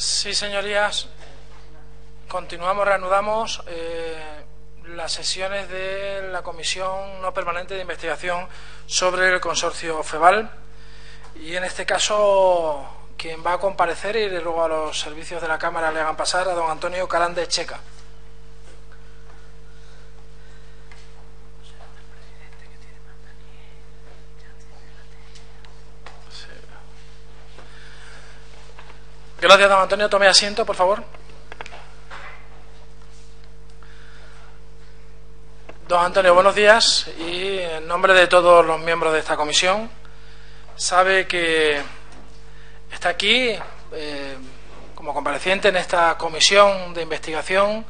Sí, señorías, reanudamos las sesiones de la Comisión No Permanente de Investigación sobre el consorcio FEVAL, y en este caso quien va a comparecer y luego a los servicios de la Cámara le hagan pasar a don Antonio Carande Checa. Gracias, don Antonio. Tome asiento, por favor. Don Antonio, buenos días. Y en nombre de todos los miembros de esta comisión, sabe que está aquí como compareciente en esta comisión de investigación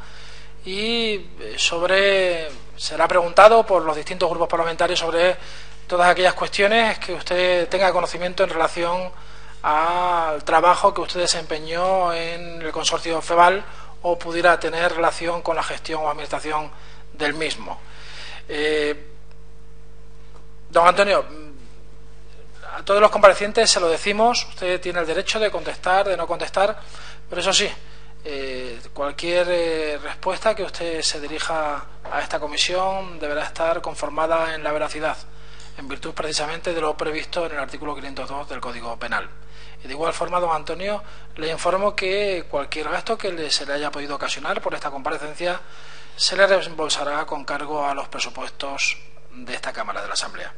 y será preguntado por los distintos grupos parlamentarios sobre todas aquellas cuestiones que usted tenga conocimiento en relación al trabajo que usted desempeñó en el consorcio FEVAL o pudiera tener relación con la gestión o administración del mismo. Don Antonio, a todos los comparecientes se lo decimos, usted tiene el derecho de contestar, de no contestar, pero eso sí, cualquier respuesta que usted se dirija a esta comisión deberá estar conformada en la veracidad, en virtud precisamente de lo previsto en el artículo 502 del Código Penal. Y de igual forma, don Antonio, le informo que cualquier gasto que se le haya podido ocasionar por esta comparecencia se le reembolsará con cargo a los presupuestos de esta Cámara de la Asamblea.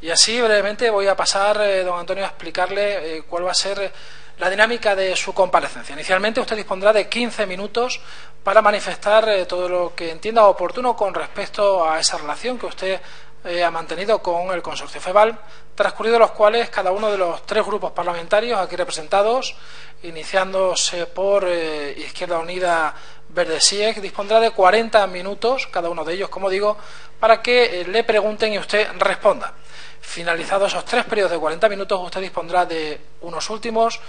Y así brevemente voy a pasar, don Antonio, a explicarle cuál va a ser la dinámica de su comparecencia. Inicialmente usted dispondrá de 15 minutos para manifestar todo lo que entienda oportuno con respecto a esa relación que usted ha mantenido con el consorcio FEVAL, transcurridos los cuales cada uno de los tres grupos parlamentarios aquí representados, iniciándose por Izquierda Unida Verde SIEC, dispondrá de 40 minutos, cada uno de ellos, como digo, para que le pregunten y usted responda. Finalizados esos tres periodos de 40 minutos, usted dispondrá de unos últimos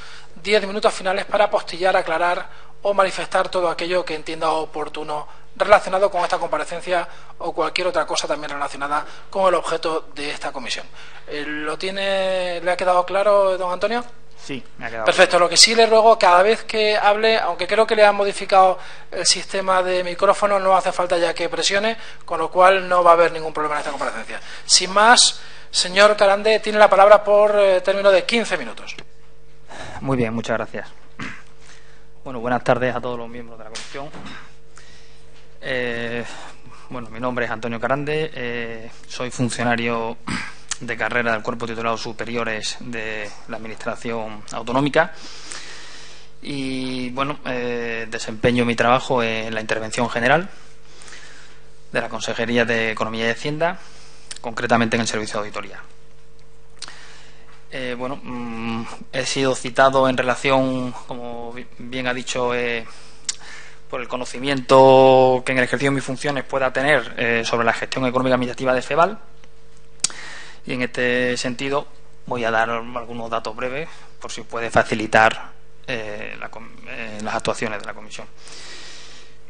10 minutos finales para apostillar, aclarar o manifestar todo aquello que entienda oportuno relacionado con esta comparecencia o cualquier otra cosa también relacionada con el objeto de esta comisión. ¿Le ha quedado claro, don Antonio? Sí, me ha quedado perfecto. claro. Lo que sí le ruego, cada vez que hable, aunque creo que le han modificado el sistema de micrófono, no hace falta ya que presione, con lo cual no va a haber ningún problema en esta comparecencia. Sin más, señor Carande, tiene la palabra por término de 15 minutos. Muy bien, muchas gracias. Bueno, buenas tardes a todos los miembros de la comisión. Mi nombre es Antonio Carande, soy funcionario de carrera del Cuerpo de Titulados Superiores de la Administración Autonómica y desempeño mi trabajo en la intervención general de la Consejería de Economía y Hacienda, concretamente en el servicio de auditoría. He sido citado en relación, como bien ha dicho, por el conocimiento que en el ejercicio de mis funciones pueda tener sobre la gestión económica administrativa de FEVAL, y en este sentido voy a dar algunos datos breves por si puede facilitar las actuaciones de la comisión.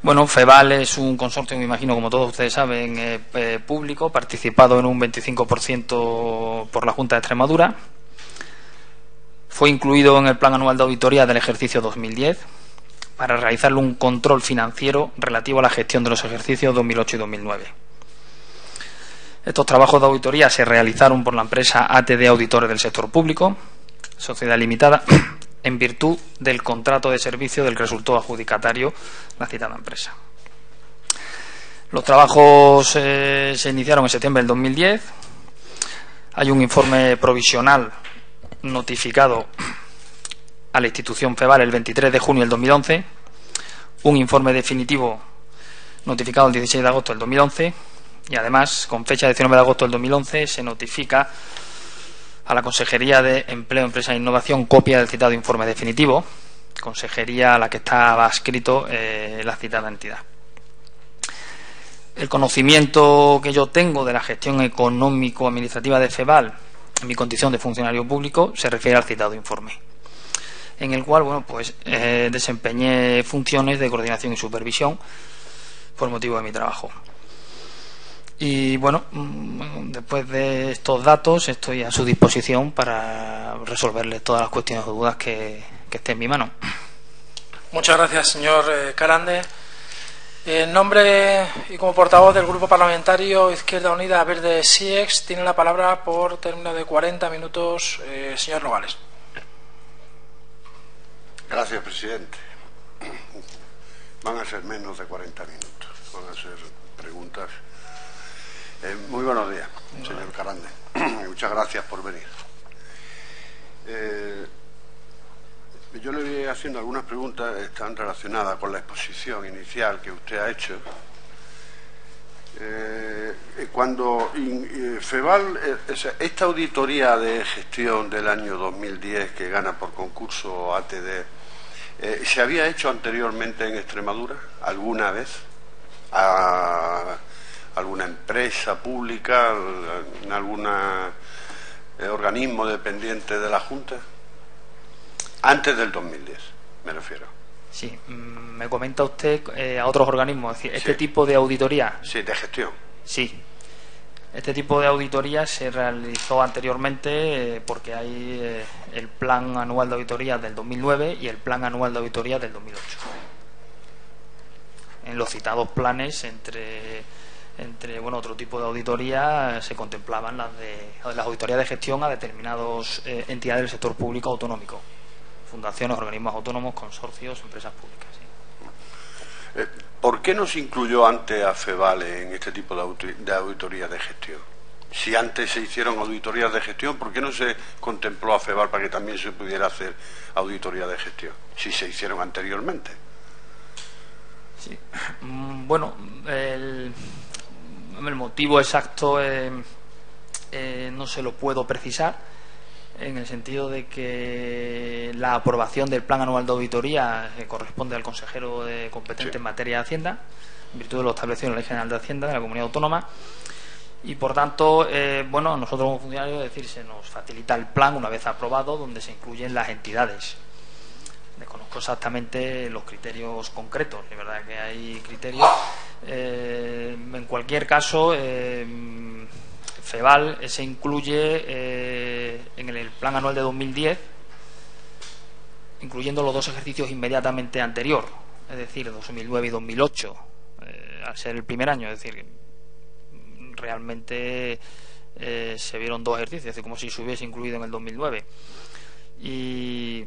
Bueno, FEVAL es un consorcio, me imagino, como todos ustedes saben, público, participado en un 25% por la Junta de Extremadura. Fue incluido en el Plan Anual de Auditoría del ejercicio 2010 para realizarle un control financiero relativo a la gestión de los ejercicios 2008 y 2009. Estos trabajos de auditoría se realizaron por la empresa ATD Auditores del Sector Público, Sociedad Limitada, en virtud del contrato de servicio del que resultó adjudicatario la citada empresa. Los trabajos se iniciaron en septiembre del 2010. Hay un informe provisional notificado a la institución FEVAL el 23 de junio del 2011, un informe definitivo notificado el 16 de agosto del 2011 y además, con fecha 19 de agosto del 2011, se notifica a la Consejería de Empleo, Empresa e Innovación copia del citado informe definitivo, consejería a la que estaba adscrito la citada entidad. El conocimiento que yo tengo de la gestión económico-administrativa de FEVAL en mi condición de funcionario público se refiere al citado informe, en el cual desempeñé funciones de coordinación y supervisión por motivo de mi trabajo. Y después de estos datos estoy a su disposición para resolverles todas las cuestiones o dudas que esté en mi mano. Muchas gracias, señor Carande. En nombre y como portavoz del Grupo Parlamentario Izquierda Unida Verde SIEX, tiene la palabra por término de 40 minutos señor Nogales. Gracias, presidente. Van a ser menos de 40 minutos. Van a ser preguntas. Muy buenos días, señor Carande. Muchas gracias por venir. Yo le voy haciendo algunas preguntas, están relacionadas con la exposición inicial que usted ha hecho. Cuando FEVAL, esta auditoría de gestión del año 2010 que gana por concurso ATD, ¿se había hecho anteriormente en Extremadura alguna vez? ¿A alguna empresa pública, en algún organismo dependiente de la Junta? Antes del 2010, me refiero. Sí, me comenta usted a otros organismos, es decir, este tipo de auditoría. Sí, de gestión. Sí, este tipo de auditoría se realizó anteriormente porque hay el Plan Anual de Auditoría del 2009 y el Plan Anual de Auditoría del 2008. En los citados planes, entre otro tipo de auditoría, se contemplaban las auditorías de gestión a determinadas entidades del sector público autonómico. Fundaciones, organismos autónomos, consorcios, empresas públicas. Sí. ¿Por qué no se incluyó antes a FEVAL en este tipo de auditorías de gestión? Si antes se hicieron auditorías de gestión, ¿por qué no se contempló a FEVAL para que también se pudiera hacer auditoría de gestión? Si se hicieron anteriormente. Sí. Bueno, el motivo exacto no se lo puedo precisar, en el sentido de que la aprobación del Plan Anual de Auditoría corresponde al consejero competente en materia de Hacienda, en virtud de lo establecido en la Ley General de Hacienda de la Comunidad Autónoma, y por tanto, nosotros como funcionarios, se nos facilita el plan una vez aprobado, donde se incluyen las entidades. Desconozco exactamente los criterios concretos, de verdad que hay criterios. En cualquier caso, FEVAL se incluye en el Plan Anual de 2010, incluyendo los dos ejercicios inmediatamente anterior, es decir, 2009 y 2008, al ser el primer año. Es decir, realmente se vieron dos ejercicios, es decir, como si se hubiese incluido en el 2009. Y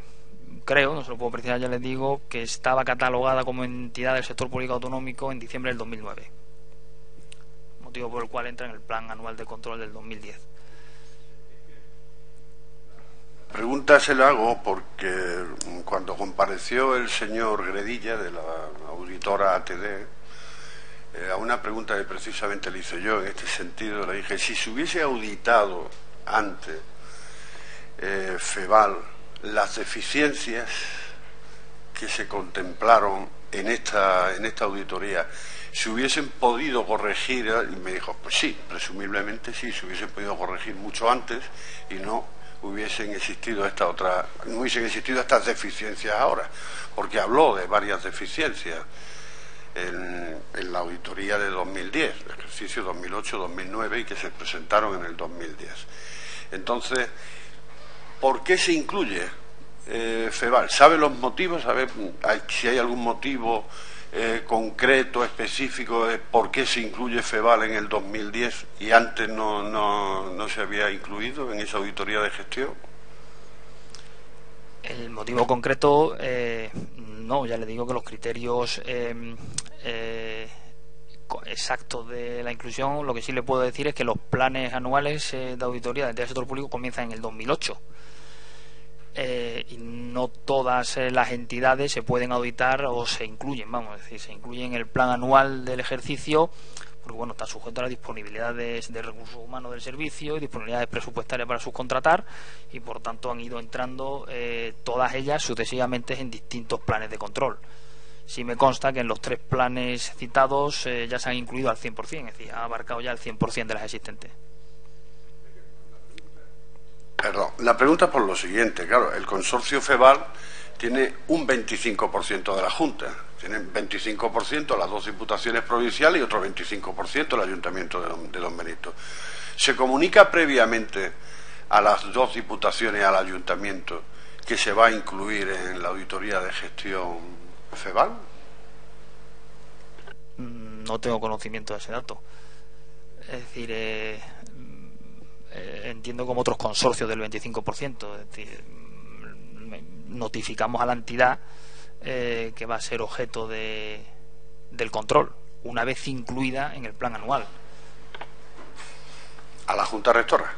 creo, no se lo puedo precisar, ya les digo, que estaba catalogada como entidad del sector público autonómico en diciembre del 2009. Motivo por el cual entra en el Plan Anual de Control del 2010. Pregunta se la hago porque cuando compareció el señor Gredilla, de la auditora ATD, a una pregunta que precisamente le hice yo en este sentido, le dije, si se hubiese auditado antes FEVAL las deficiencias que se contemplaron en esta auditoría, ¿se hubiesen podido corregir? Y me dijo, pues sí, presumiblemente sí, se hubiesen podido corregir mucho antes y no hubiesen existido estas deficiencias ahora, porque habló de varias deficiencias en la auditoría de 2010, el ejercicio 2008-2009, y que se presentaron en el 2010. Entonces, ¿por qué se incluye FEVAL? ¿Sabe los motivos? ¿Sabe si hay algún motivo concreto, específico, de por qué se incluye FEVAL en el 2010 y antes no se había incluido en esa auditoría de gestión? El motivo concreto, no, ya le digo que los criterios exactos de la inclusión, lo que sí le puedo decir es que los planes anuales de auditoría del sector público comienzan en el 2008. Y no todas las entidades se pueden auditar o se incluyen, vamos a decir, se incluyen en el plan anual del ejercicio, porque bueno, está sujeto a las disponibilidades de recursos humanos del servicio y disponibilidades presupuestarias para subcontratar, y por tanto han ido entrando todas ellas sucesivamente en distintos planes de control. Sí me consta que en los tres planes citados ya se han incluido al 100%, es decir, ha abarcado ya el 100% de las existentes. Perdón, la pregunta es por lo siguiente, claro, el consorcio FEVAL tiene un 25% de la Junta, tienen 25% las dos diputaciones provinciales y otro 25% el Ayuntamiento de Don Benito. ¿Se comunica previamente a las dos diputaciones y al Ayuntamiento que se va a incluir en la auditoría de gestión ¿FEVAL? No tengo conocimiento de ese dato. Es decir, entiendo como otros consorcios del 25%. Es decir, notificamos a la entidad que va a ser objeto del control, una vez incluida en el plan anual. ¿A la Junta Rectora?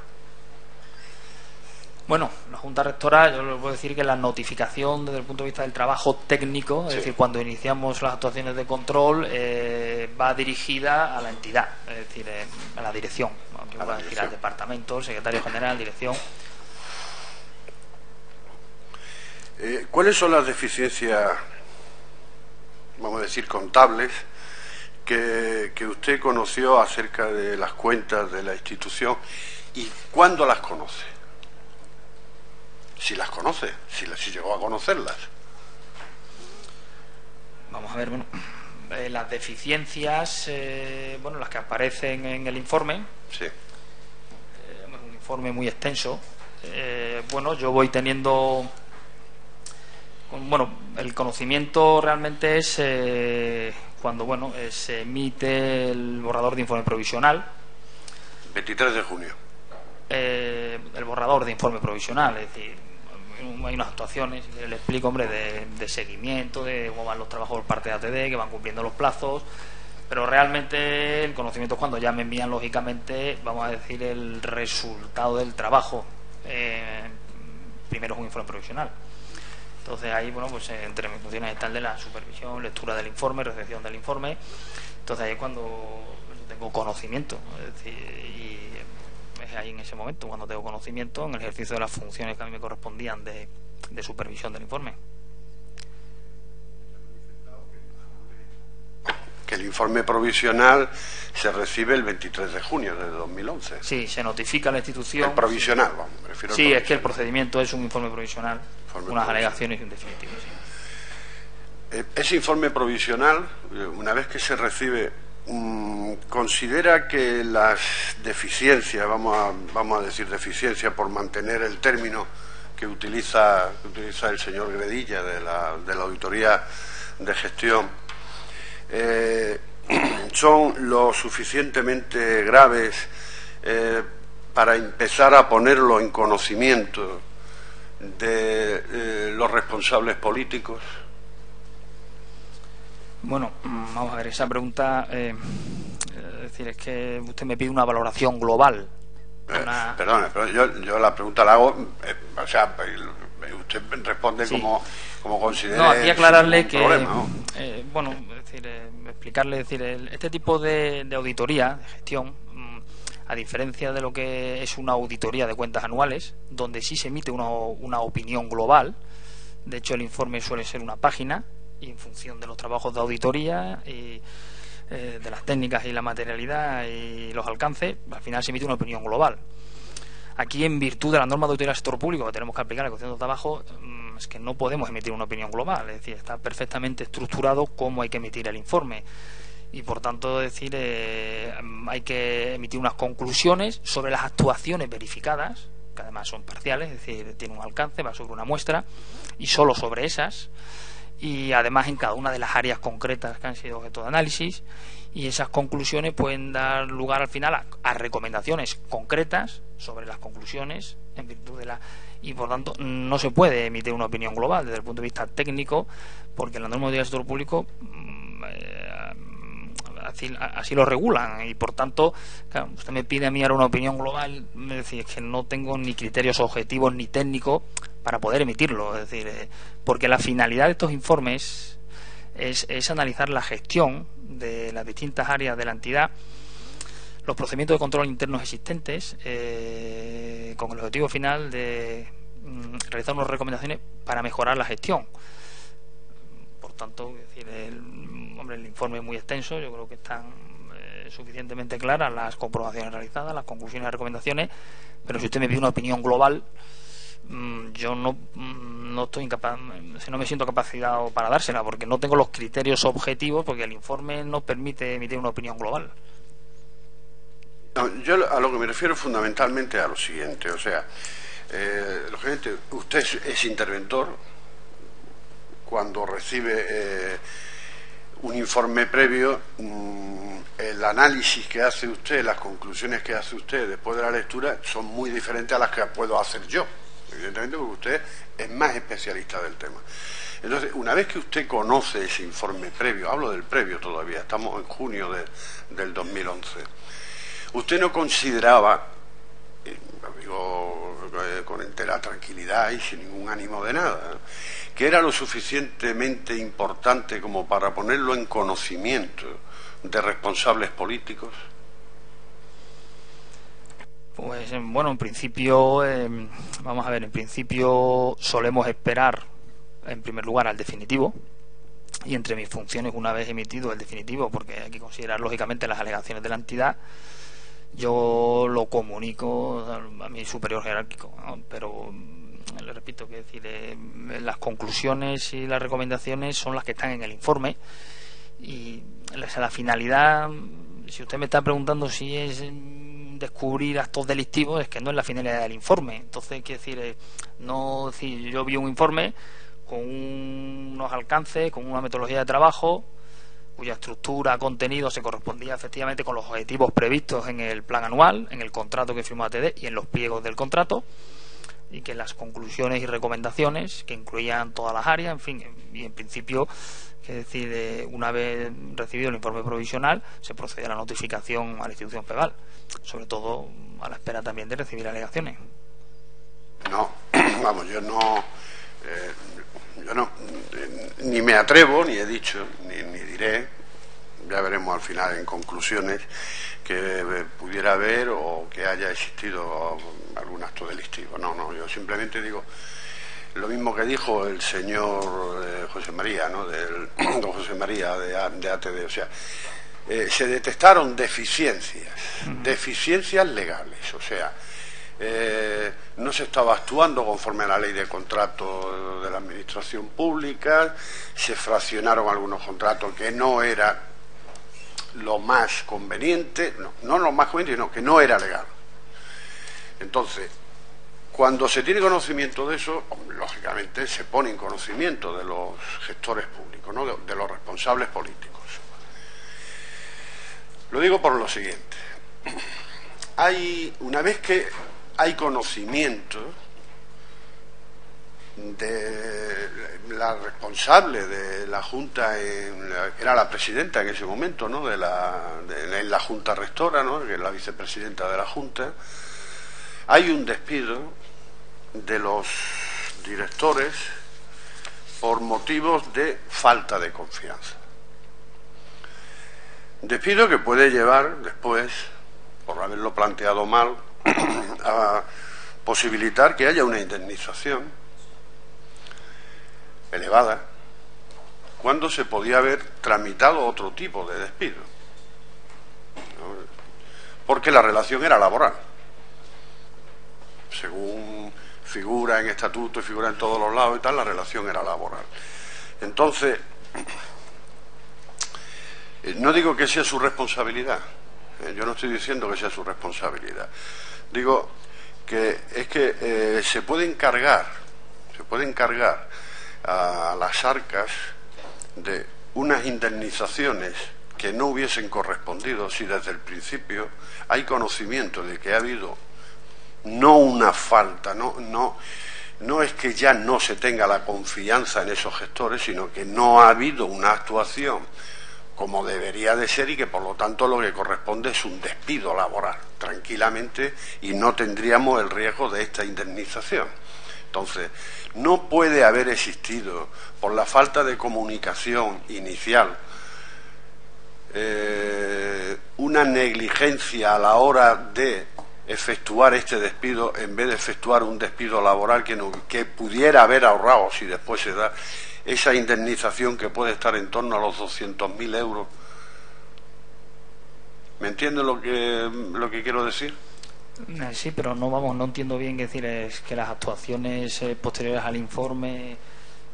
Bueno, la Junta Rectora, yo le puedo decir que la notificación desde el punto de vista del trabajo técnico, es decir, cuando iniciamos las actuaciones de control, va dirigida a la entidad, es decir, a la dirección, aunque va a decir al departamento, secretario general, dirección. ¿Cuáles son las deficiencias, vamos a decir, contables que usted conoció acerca de las cuentas de la institución y cuándo las conoce? Si las conoce, si llegó a conocerlas. Vamos a ver, bueno, las deficiencias, bueno, las que aparecen en el informe. Sí. Un informe muy extenso. Bueno, yo voy teniendo, bueno, el conocimiento realmente es cuando, bueno, se emite el borrador de informe provisional. 23 de junio. El borrador de informe provisional, es decir, hay unas actuaciones, le explico, hombre, de seguimiento, de cómo van los trabajos por parte de ATD, que van cumpliendo los plazos, pero realmente el conocimiento es cuando ya me envían, lógicamente, vamos a decir, el resultado del trabajo. Primero es un informe provisional. Entonces ahí, bueno, pues entre mis funciones está el de la supervisión, lectura del informe, recepción del informe. Entonces ahí es cuando tengo conocimiento, es decir, y es ahí en ese momento cuando tengo conocimiento en el ejercicio de las funciones que a mí me correspondían de supervisión del informe. Que el informe provisional se recibe el 23 de junio de 2011. Sí, se notifica a la institución. El provisional, vamos, me refiero al provisional. Es que el procedimiento es un informe provisional, unas alegaciones y un definitivo, sí. Ese informe provisional, una vez que se recibe, considera que las deficiencias, vamos a decir deficiencias por mantener el término que utiliza el señor Gredilla de la auditoría de gestión, son lo suficientemente graves para empezar a ponerlo en conocimiento de los responsables políticos. Bueno, vamos a ver, esa pregunta, es decir, es que usted me pide una valoración global. Perdón, pero yo la pregunta la hago, o sea, usted responde sí, como considere. No, aquí aclararle que, problema, ¿no? Bueno, es decir, explicarle, es decir, este tipo de auditoría, de gestión, a diferencia de lo que es una auditoría de cuentas anuales, donde sí se emite una opinión global. De hecho, el informe suele ser una página, y en función de los trabajos de auditoría y de las técnicas y la materialidad y los alcances, al final se emite una opinión global. Aquí, en virtud de la norma de auditoría del sector público que tenemos que aplicar en la cuestión de trabajo, es que no podemos emitir una opinión global, es decir, está perfectamente estructurado cómo hay que emitir el informe y, por tanto, decir, hay que emitir unas conclusiones sobre las actuaciones verificadas, que además son parciales, es decir, tiene un alcance, va sobre una muestra, y solo sobre esas, y además en cada una de las áreas concretas que han sido objeto de análisis, y esas conclusiones pueden dar lugar al final a recomendaciones concretas sobre las conclusiones en virtud de y por tanto no se puede emitir una opinión global desde el punto de vista técnico, porque la norma del sector público así lo regulan, y por tanto, claro, usted me pide a mí ahora una opinión global, es decir, que no tengo ni criterios objetivos ni técnicos para poder emitirlo, es decir, porque la finalidad de estos informes es analizar la gestión de las distintas áreas de la entidad, los procedimientos de control internos existentes, con el objetivo final de realizar unas recomendaciones para mejorar la gestión. Por tanto, es decir, el informe es muy extenso, yo creo que están suficientemente claras las comprobaciones realizadas, las conclusiones y recomendaciones, pero si usted me pide una opinión global, yo no estoy incapaz, no me siento capacitado para dársela, porque no tengo los criterios objetivos, porque el informe no permite emitir una opinión global. No, yo a lo que me refiero fundamentalmente a lo siguiente, o sea, lógicamente usted es interventor. cuando recibe un informe previo, el análisis que hace usted, las conclusiones que hace usted después de la lectura son muy diferentes a las que puedo hacer yo, evidentemente, porque usted es más especialista del tema. Entonces, una vez que usted conoce ese informe previo, hablo del previo todavía, estamos en junio del 2011, usted no consideraba, lo digo con entera tranquilidad y sin ningún ánimo de nada, que era lo suficientemente importante como para ponerlo en conocimiento de responsables políticos. Pues bueno, en principio, vamos a ver, en principio solemos esperar en primer lugar al definitivo, y entre mis funciones, una vez emitido el definitivo, porque hay que considerar lógicamente las alegaciones de la entidad, yo lo comunico a mi superior jerárquico, ¿no? Pero le repito, que decir, las conclusiones y las recomendaciones son las que están en el informe, y la finalidad, si usted me está preguntando si es descubrir actos delictivos, es que no es la finalidad del informe. Entonces, quiero decir, no, si yo vi un informe con unos alcances, con una metodología de trabajo cuya estructura, contenido se correspondía efectivamente con los objetivos previstos en el plan anual, en el contrato que firmó ATD y en los pliegos del contrato, y que las conclusiones y recomendaciones, que incluían todas las áreas, en fin, y en principio, que decir, una vez recibido el informe provisional, se procede a la notificación a la institución PEVAL, sobre todo a la espera también de recibir alegaciones. No, vamos, yo no, ni me atrevo, ni he dicho, ni diré, ya veremos al final en conclusiones, que pudiera haber o que haya existido algún acto delictivo. No, yo simplemente digo lo mismo que dijo el señor José María, ¿no? Don José María de ATD, o sea, se detectaron deficiencias legales, o sea, no se estaba actuando conforme a la ley de contrato de la administración pública, se fraccionaron algunos contratos que no era lo más conveniente, no lo más conveniente, sino que no era legal. Entonces, cuando se tiene conocimiento de eso, lógicamente se pone en conocimiento de los gestores públicos, ¿no? de los responsables políticos. Lo digo por lo siguiente: una vez que hay conocimiento de la responsable de la Junta, era la presidenta en ese momento, ¿no? en la Junta Rectora, ¿no? Que es la vicepresidenta de la Junta, hay un despido de los directores por motivos de falta de confianza. Despido que puede llevar después, por haberlo planteado mal, a posibilitar que haya una indemnización elevada, cuando se podía haber tramitado otro tipo de despido, ¿no? Porque la relación era laboral, según figura en estatuto y figura en todos los lados y tal, la relación era laboral. Entonces, no digo que sea su responsabilidad, yo no estoy diciendo que sea su responsabilidad, digo que es que se puede encargar a las arcas de unas indemnizaciones que no hubiesen correspondido si desde el principio hay conocimiento de que ha habido no una falta, no es que ya no se tenga la confianza en esos gestores, sino que no ha habido una actuación como debería de ser, y que por lo tanto lo que corresponde es un despido laboral, tranquilamente, y no tendríamos el riesgo de esta indemnización. Entonces, no puede haber existido, por la falta de comunicación inicial, una negligencia a la hora de efectuar este despido, en vez de efectuar un despido laboral que pudiera haber ahorrado, si después se da esa indemnización que puede estar en torno a los 200.000 euros. ¿Me entiende lo que quiero decir? Sí, pero no entiendo bien. Es decir, es que las actuaciones posteriores al informe, es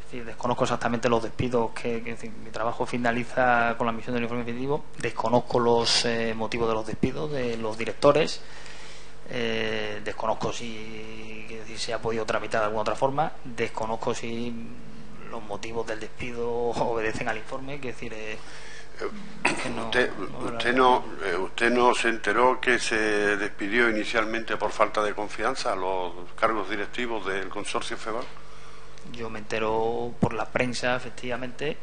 decir, desconozco exactamente los despidos mi trabajo finaliza con la emisión del informe definitivo, desconozco los motivos de los despidos de los directores. Desconozco si se ha podido tramitar de alguna otra forma, desconozco si los motivos del despido obedecen al informe, que decir, ¿Usted no se enteró que se despidió inicialmente por falta de confianza a los cargos directivos del consorcio FEVAL? Yo me entero por la prensa, efectivamente,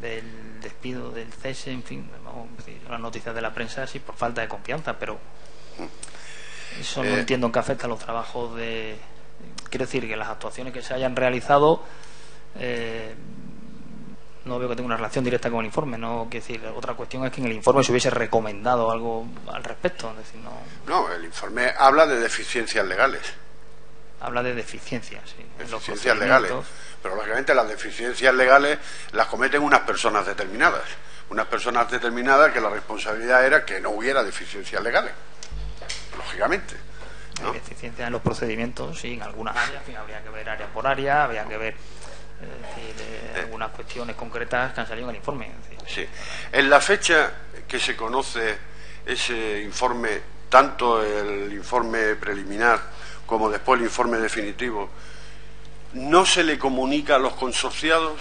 del despido, del cese, en fin, vamos a decir, las noticias de la prensa sí por falta de confianza, pero eso no entiendo en qué afecta a los trabajos de... Quiero decir que las actuaciones que se hayan realizado no veo que tenga una relación directa con el informe. No, quiero decir, otra cuestión es que en el informe se hubiese recomendado algo al respecto. Es decir, no, el informe habla de deficiencias legales. Habla de deficiencias, sí. Deficiencias legales. Pero lógicamente las deficiencias legales las cometen unas personas determinadas. Unas personas determinadas que la responsabilidad era que no hubiera deficiencias legales. Lógicamente, ¿no? Hay deficiencias en los procedimientos, sí, en algunas áreas. En fin, habría que ver área por área, habría que ver algunas cuestiones concretas que han salido en el informe. Sí. En la fecha que se conoce ese informe, tanto el informe preliminar como después el informe definitivo, ¿no se le comunica a los consorciados,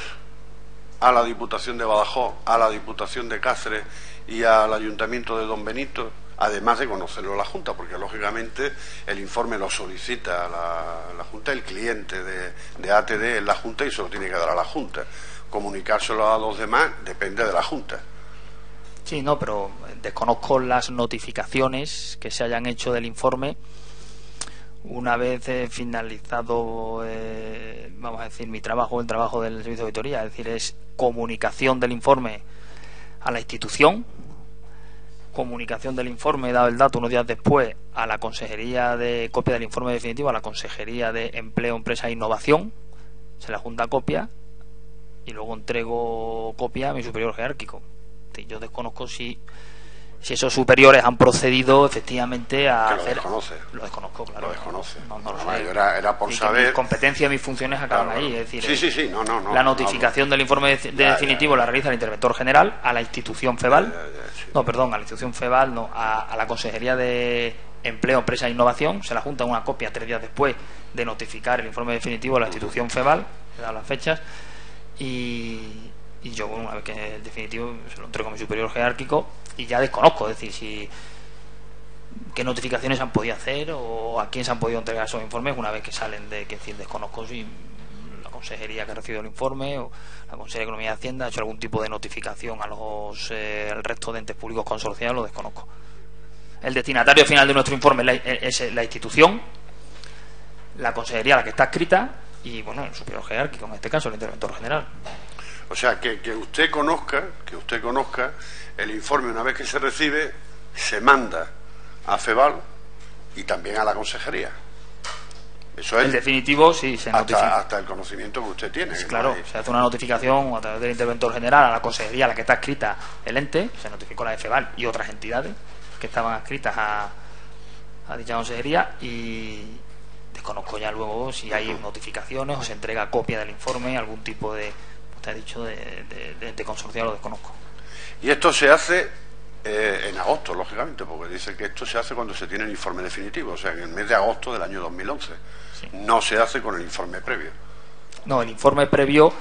a la Diputación de Badajoz, a la Diputación de Cáceres y al Ayuntamiento de Don Benito, además de conocerlo a la Junta? Porque lógicamente el informe lo solicita a la Junta, el cliente de ATD es la Junta y se lo tiene que dar a la Junta. Comunicárselo a los demás depende de la Junta. Sí, no, pero desconozco las notificaciones que se hayan hecho del informe una vez finalizado, vamos a decir, mi trabajo, el trabajo del servicio de auditoría. Es decir, es comunicación del informe a la institución, comunicación del informe, dado el dato unos días después, a la Consejería de copia del informe definitivo, a la Consejería de Empleo, Empresa e Innovación, se la junta copia y luego entrego copia a mi superior jerárquico. Yo desconozco si esos superiores han procedido efectivamente a que lo hacer... desconoce. Lo desconozco, claro. Lo desconoce. No lo sé. Era por saber... Mi competencia y mis funciones acaban claro, ahí. Es decir, sí. No, la notificación del informe definitivo la realiza el interventor general a la institución FEVAL. Sí. No, perdón, a la institución FEVAL, no, a la Consejería de Empleo, Empresa e Innovación. Se la junta una copia 3 días después de notificar el informe definitivo a la institución FEVAL, que da las fechas, y yo, bueno, una vez que el definitivo se lo entrego a mi superior jerárquico y ya desconozco, es decir, qué notificaciones han podido hacer o a quién se han podido entregar esos informes una vez que salen de, que decir, desconozco si la consejería que ha recibido el informe o la Consejería de Economía y Hacienda ha hecho algún tipo de notificación a los al resto de entes públicos consorciados, lo desconozco. El destinatario final de nuestro informe es la institución, la consejería a la que está escrita y, bueno, el superior jerárquico, en este caso el interventor general. O sea, que usted conozca el informe, una vez que se recibe, se manda a FEVAL y también a la consejería. Eso es. En definitivo, sí, se notifica. Hasta el conocimiento que usted tiene. Sí, claro, se hace una notificación a través del interventor general a la consejería a la que está escrita el ente, se notificó la de FEVAL y otras entidades que estaban adscritas a dicha consejería, y desconozco ya luego si hay notificaciones o se entrega copia del informe, algún tipo de, usted ha dicho, de consorciado, lo desconozco. Y esto se hace en agosto, lógicamente, porque dice que esto se hace cuando se tiene el informe definitivo, o sea, en el mes de agosto del año 2011. Sí. No se hace con el informe previo. No, el informe previo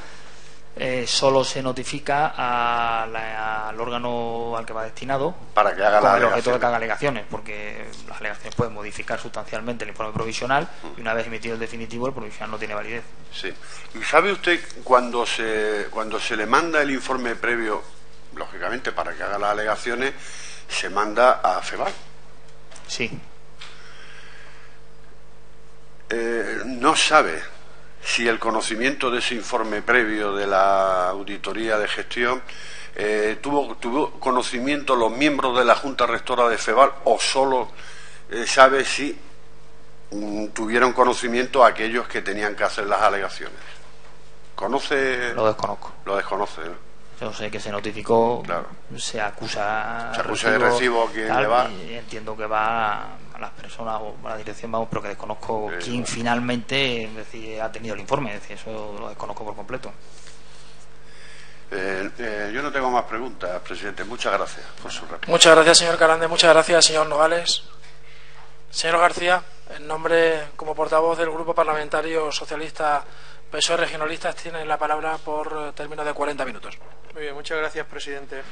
solo se notifica al órgano al que va destinado para que haga con el objeto de que haga alegaciones, porque las alegaciones pueden modificar sustancialmente el informe provisional y una vez emitido el definitivo el provisional no tiene validez. Sí. ¿Y sabe usted cuando se le manda el informe previo, lógicamente para que haga las alegaciones, se manda a FEVAL? Sí. No sabe si el conocimiento de ese informe previo de la auditoría de gestión tuvo conocimiento los miembros de la Junta Rectora de FEVAL, o solo sabe si tuvieron conocimiento aquellos que tenían que hacer las alegaciones. ¿Conoce? Lo desconozco. Lo desconoce, ¿no? Yo sé que se notificó, claro. Se acusa de recibo a quien le va. Y entiendo que va a las personas o a la dirección, vamos, pero que desconozco quién finalmente, es decir, ha tenido el informe, es decir, eso lo desconozco por completo. Yo no tengo más preguntas, presidente. Muchas gracias por su respuesta. Muchas gracias, señor Carande. Muchas gracias, señor Nogales. Señor García, en nombre, como portavoz del Grupo Parlamentario Socialista PSOE Regionalistas tiene la palabra por término de 40 minutos. Muy bien, muchas gracias, presidente.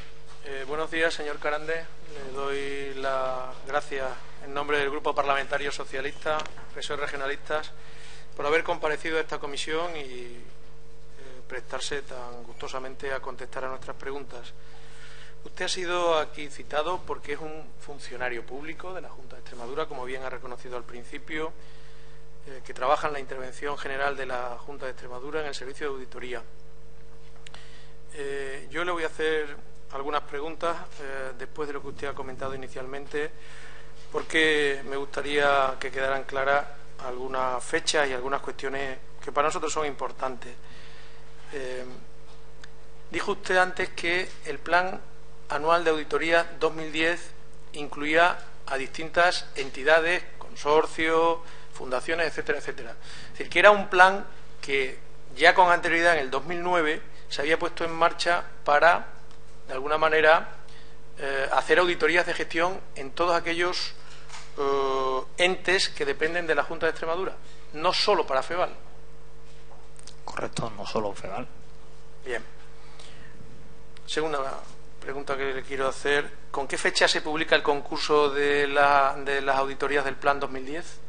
Buenos días, señor Carande. Le doy las gracias en nombre del Grupo Parlamentario Socialista, PSOE Regionalistas, por haber comparecido a esta comisión y prestarse tan gustosamente a contestar a nuestras preguntas. Usted ha sido aquí citado porque es un funcionario público de la Junta de Extremadura, como bien ha reconocido al principio, que trabaja en la intervención general de la Junta de Extremadura en el servicio de auditoría. Yo le voy a hacer algunas preguntas después de lo que usted ha comentado inicialmente, porque me gustaría que quedaran claras algunas fechas y algunas cuestiones que para nosotros son importantes. Dijo usted antes que el Plan Anual de Auditoría 2010 incluía a distintas entidades, consorcios, fundaciones, etcétera, etcétera. Es decir, que era un plan que ya con anterioridad, en el 2009, se había puesto en marcha para, de alguna manera, hacer auditorías de gestión en todos aquellos entes que dependen de la Junta de Extremadura, no solo para FEVAL. Correcto, no solo FEVAL. Bien. Segunda pregunta que le quiero hacer: ¿con qué fecha se publica el concurso de las auditorías del Plan 2010?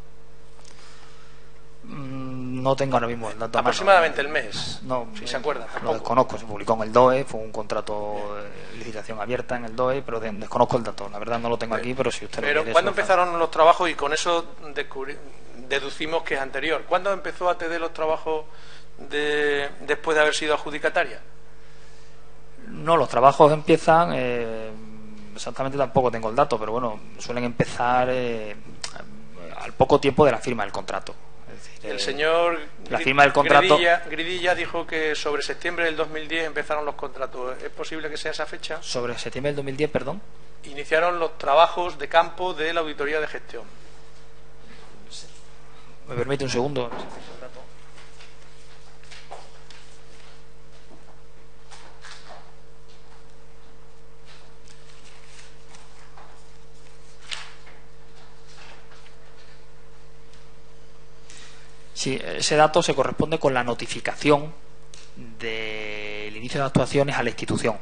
No tengo ahora mismo el dato. Aproximadamente el mes, no, si se acuerda. Lo desconozco, se publicó en el DOE, fue un contrato de licitación abierta en el DOE, pero desconozco el dato, la verdad no lo tengo aquí, pero si usted Pero ¿cuándo empezaron los trabajos? Y con eso deducimos que es anterior. ¿Cuándo empezó ATD los trabajos después de haber sido adjudicataria? No, los trabajos empiezan, exactamente tampoco tengo el dato, pero bueno, suelen empezar al poco tiempo de la firma del contrato. El señor la firma del contrato Gridilla dijo que sobre septiembre del 2010 empezaron los contratos. ¿Es posible que sea esa fecha? Sobre septiembre del 2010, perdón. Iniciaron los trabajos de campo de la auditoría de gestión. ¿Me permite un segundo? Sí, ese dato se corresponde con la notificación del inicio de actuaciones a la institución.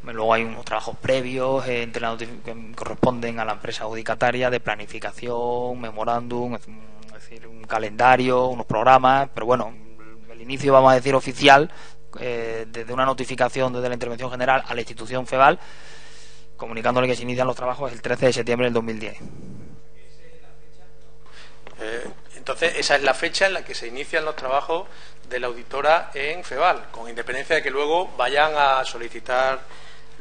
Luego hay unos trabajos previos que corresponden a la empresa adjudicataria de planificación, memorándum, es decir, un calendario, unos programas, pero bueno, el inicio, vamos a decir, oficial, desde una notificación desde la intervención general a la institución FEVAL, comunicándole que se inician los trabajos el 13 de septiembre del 2010. Entonces, esa es la fecha en la que se inician los trabajos de la auditora en FEVAL, con independencia de que luego vayan a solicitar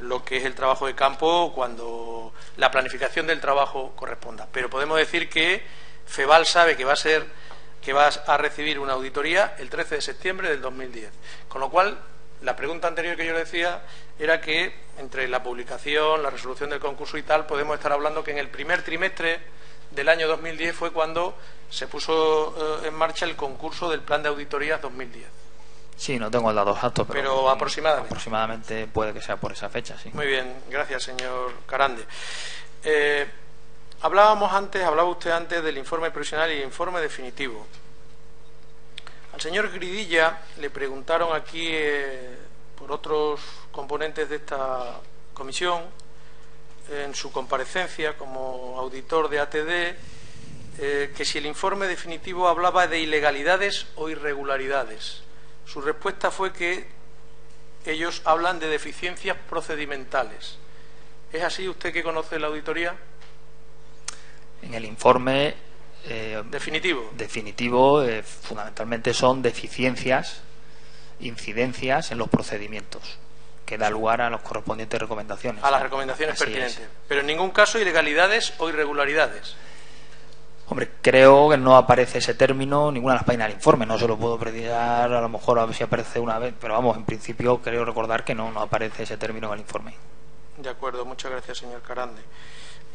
lo que es el trabajo de campo cuando la planificación del trabajo corresponda. Pero podemos decir que FEVAL sabe que va a recibir una auditoría el 13 de septiembre del 2010. Con lo cual, la pregunta anterior que yo le decía era que entre la publicación, la resolución del concurso y tal, podemos estar hablando que en el primer trimestre del año 2010 fue cuando se puso en marcha el concurso del Plan de Auditorías 2010. Sí, no tengo el dato exacto, pero aproximadamente. Aproximadamente puede que sea por esa fecha, sí. Muy bien, gracias, señor Carande. Hablaba usted antes del informe provisional y el informe definitivo. Al señor Gridilla le preguntaron aquí por otros componentes de esta comisión, en su comparecencia como auditor de ATD, que si el informe definitivo hablaba de ilegalidades o irregularidades. Su respuesta fue que ellos hablan de deficiencias procedimentales. ¿Es así usted que conoce la auditoría? En el informe definitivo, fundamentalmente son deficiencias, incidencias en los procedimientos, que da lugar a las correspondientes recomendaciones. A las recomendaciones Así pertinentes. es. Pero en ningún caso ilegalidades o irregularidades. Hombre, creo que no aparece ese término en ninguna de las páginas del informe. No se lo puedo precisar, a lo mejor a ver si aparece una vez, pero vamos, en principio creo recordar que no aparece ese término en el informe. De acuerdo, muchas gracias, señor Carande.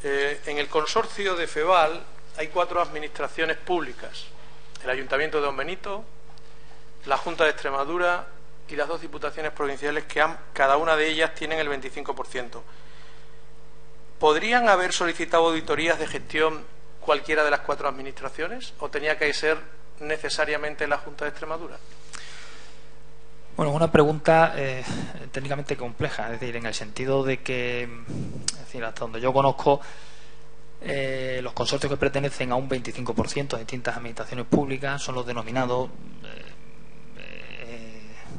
En el consorcio de FEVAL hay 4 administraciones públicas: el Ayuntamiento de Don Benito, la Junta de Extremadura y las 2 diputaciones provinciales, que cada una de ellas tienen el 25%. ¿Podrían haber solicitado auditorías de gestión cualquiera de las 4 administraciones o tenía que ser necesariamente la Junta de Extremadura? Bueno, es una pregunta técnicamente compleja, es decir, en el sentido de que, es decir, hasta donde yo conozco, los consorcios que pertenecen a un 25% de distintas administraciones públicas son los denominados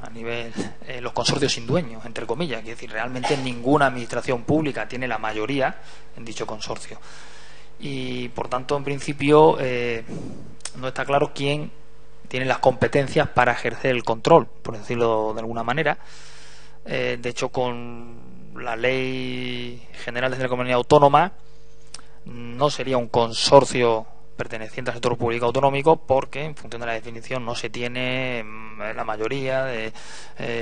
a nivel los consorcios sin dueños, entre comillas, es decir, realmente ninguna administración pública tiene la mayoría en dicho consorcio y por tanto en principio no está claro quién tiene las competencias para ejercer el control, por decirlo de alguna manera. De hecho, con la Ley General de la Comunidad Autónoma no sería un consorcio perteneciente al sector público autonómico porque en función de la definición no se tiene la mayoría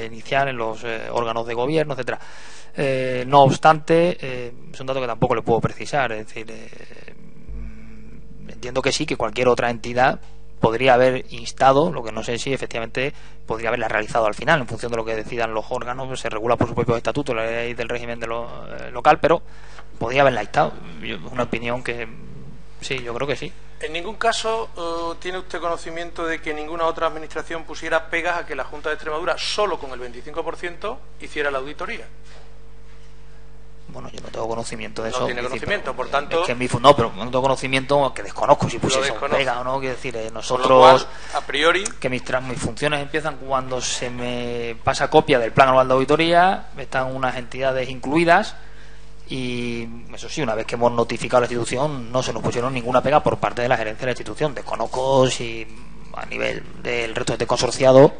inicial en los órganos de gobierno, etcétera. No obstante, es un dato que tampoco le puedo precisar, es decir, entiendo que sí, que cualquier otra entidad podría haber instado, lo que no sé si efectivamente podría haberla realizado al final, en función de lo que decidan los órganos, pues se regula por su propio estatuto, la ley del régimen de local, pero podría haberla instado. Es una opinión que sí, yo creo que sí. ¿En ningún caso tiene usted conocimiento de que ninguna otra administración pusiera pegas a que la Junta de Extremadura, solo con el 25%, hiciera la auditoría? Bueno, yo no tengo conocimiento de eso. No tiene conocimiento, por tanto... Es que no, pero no tengo conocimiento, que desconozco si pusiese un pega o no, quiero decir, nosotros... Cual, a priori... Que mis funciones empiezan cuando se me pasa copia del Plan Anual de Auditoría, están unas entidades incluidas, y eso sí, una vez que hemos notificado a la institución, no se nos pusieron ninguna pega por parte de la gerencia de la institución. Desconozco si a nivel del resto de este consorciado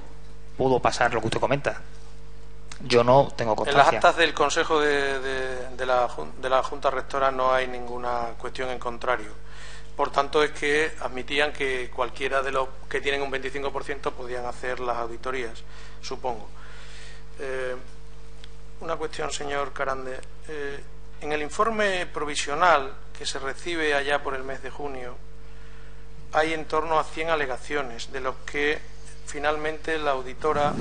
pudo pasar lo que usted comenta. Yo no tengo constancia. En las actas del Consejo de la Junta Rectora no hay ninguna cuestión en contrario. Por tanto, es que admitían que cualquiera de los que tienen un 25% podían hacer las auditorías, supongo. Una cuestión, señor Carande. En el informe provisional que se recibe allá por el mes de junio hay en torno a 100 alegaciones, de los que finalmente la auditora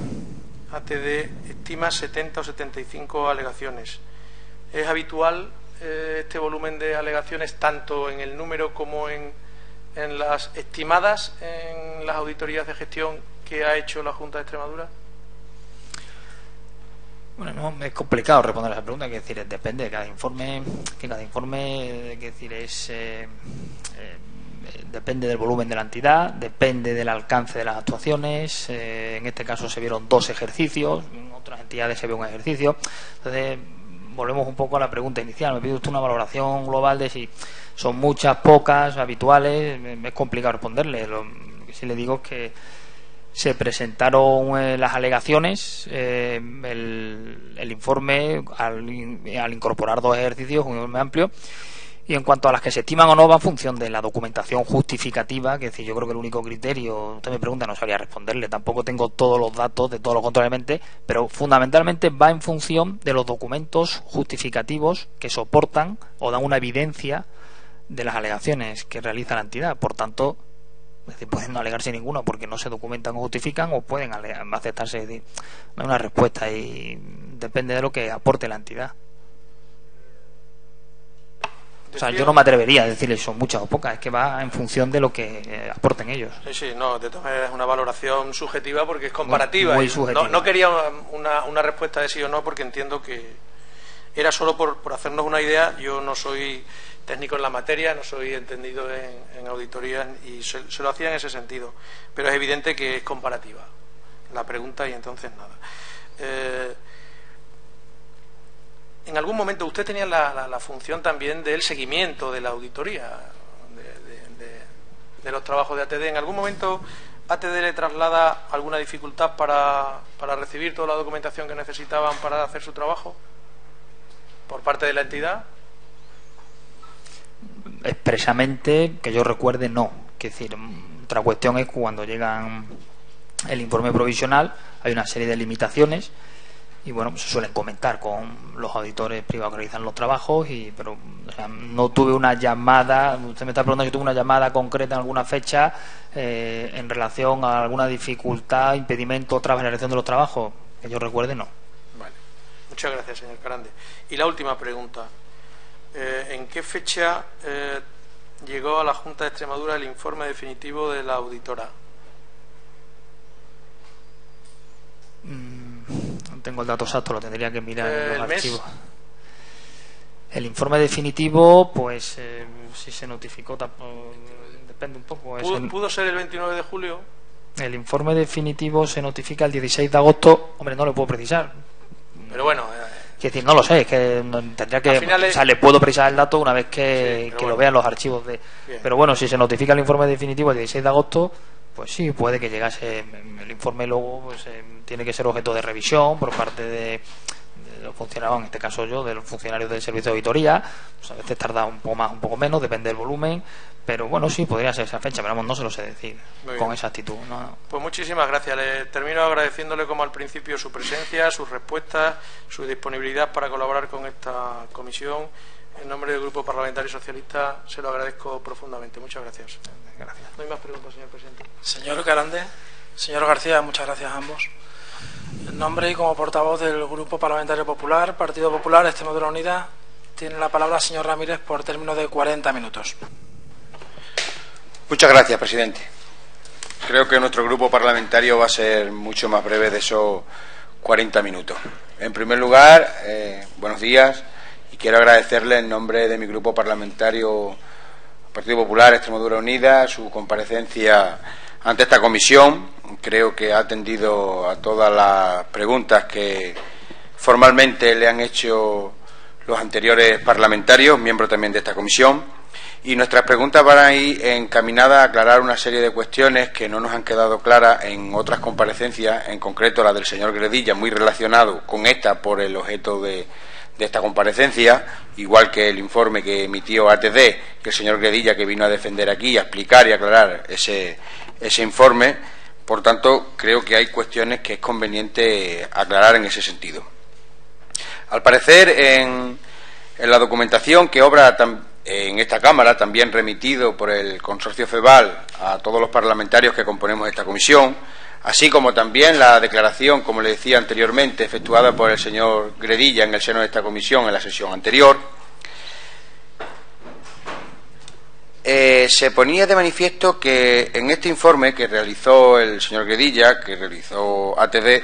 ATD estima 70 o 75 alegaciones. ¿Es habitual este volumen de alegaciones tanto en el número como en las estimadas en las auditorías de gestión que ha hecho la Junta de Extremadura? Bueno, no, es complicado responder a esa pregunta, que decir, depende de cada informe, que decir, depende del volumen de la entidad, depende del alcance de las actuaciones. En este caso se vieron 2 ejercicios, en otras entidades se ve un ejercicio. Entonces volvemos un poco a la pregunta inicial. Me pide usted una valoración global de si son muchas, pocas, habituales. Es complicado responderle. Lo que sí le digo es que se presentaron las alegaciones, el informe al incorporar 2 ejercicios, un informe amplio. Y en cuanto a las que se estiman o no, va en función de la documentación justificativa, que es decir, yo creo que el único criterio, usted me pregunta, no sabría responderle, tampoco tengo todos los datos de todos los controles, pero fundamentalmente va en función de los documentos justificativos que soportan o dan una evidencia de las alegaciones que realiza la entidad. Por tanto, es decir, pueden no alegarse ninguno porque no se documentan o justifican, o pueden aceptarse. Es decir, no hay una respuesta y depende de lo que aporte la entidad. O sea, yo no me atrevería a decirles son muchas o pocas, es que va en función de lo que aporten ellos. Sí, no, de todas maneras es una valoración subjetiva porque es comparativa. Muy subjetiva. No quería una respuesta de sí o no porque entiendo que era solo por hacernos una idea. Yo no soy técnico en la materia, no soy entendido en auditorías y se lo hacía en ese sentido. Pero es evidente que es comparativa la pregunta y entonces nada. En algún momento usted tenía la función también del seguimiento de la auditoría de los trabajos de ATD. ¿En algún momento ATD le traslada alguna dificultad para recibir toda la documentación que necesitaban para hacer su trabajo por parte de la entidad? Expresamente, que yo recuerde, no. Es decir, otra cuestión es cuando llegan el informe provisional, hay una serie de limitaciones y bueno, se suelen comentar con los auditores privados que realizan los trabajos, pero o sea, no tuve una llamada. Usted me está preguntando si tuve una llamada concreta en alguna fecha en relación a alguna dificultad, impedimento tras la realización de los trabajos. Que yo recuerde, no. Vale. Muchas gracias, señor Carande. Y la última pregunta. ¿En qué fecha llegó a la Junta de Extremadura el informe definitivo de la auditora? tengo el dato exacto, lo tendría que mirar en los mes. archivos. El informe definitivo, pues si se notificó, depende un poco. ¿Pudo ser el 29 de julio? El informe definitivo se notifica el 16 de agosto. Hombre, no lo puedo precisar. Pero bueno... Es decir, no lo sé, es que tendría que... O sea, le puedo precisar el dato una vez que lo vean los archivos de... Bien. Pero bueno, si se notifica el informe definitivo el 16 de agosto, pues sí, puede que llegase el informe. Luego pues tiene que ser objeto de revisión por parte de los funcionarios, en este caso yo, de los funcionarios del servicio de auditoría. Pues a veces tarda un poco más, un poco menos, depende del volumen, pero bueno, sí, podría ser esa fecha, pero vamos, no se lo sé decir con exactitud. No. Pues muchísimas gracias. Le termino agradeciéndole, como al principio, su presencia, sus respuestas, su disponibilidad para colaborar con esta comisión. En nombre del Grupo Parlamentario Socialista se lo agradezco profundamente. Muchas gracias. Gracias. No hay más preguntas, señor presidente. Señor Grande, señor García, muchas gracias a ambos. En nombre y como portavoz del Grupo Parlamentario Popular, Partido Popular, Extremadura Unida, tiene la palabra el señor Ramírez por término de 40 minutos. Muchas gracias, presidente. Creo que nuestro grupo parlamentario va a ser mucho más breve de esos 40 minutos. En primer lugar, buenos días, y quiero agradecerle en nombre de mi grupo parlamentario Partido Popular, Extremadura Unida, su comparecencia ante esta comisión. Creo que ha atendido a todas las preguntas que formalmente le han hecho los anteriores parlamentarios, miembros también de esta comisión. Y nuestras preguntas van a ir encaminadas a aclarar una serie de cuestiones que no nos han quedado claras en otras comparecencias, en concreto la del señor Gredilla, muy relacionado con esta por el objeto de esta comparecencia, igual que el informe que emitió ATD, que el señor Gredilla, que vino a defender aquí, a explicar y aclarar ese informe. Por tanto, creo que hay cuestiones que es conveniente aclarar en ese sentido. Al parecer, en la documentación que obra en esta Cámara, también remitido por el Consorcio FEVAL a todos los parlamentarios que componemos esta comisión, así como también la declaración, como le decía anteriormente, efectuada por el señor Gredilla en el seno de esta comisión en la sesión anterior, se ponía de manifiesto que en este informe que realizó el señor Gredilla, que realizó ATD,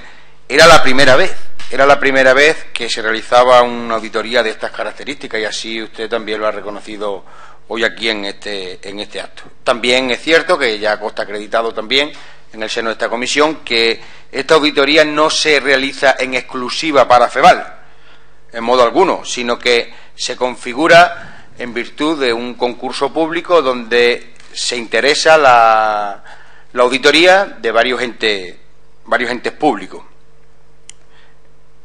era la primera vez que se realizaba una auditoría de estas características, y así usted también lo ha reconocido hoy aquí en este acto. También es cierto que ya consta acreditado también en el seno de esta comisión que esta auditoría no se realiza en exclusiva para FEVAL, en modo alguno, sino que se configura en virtud de un concurso público donde se interesa la auditoría de varios entes públicos.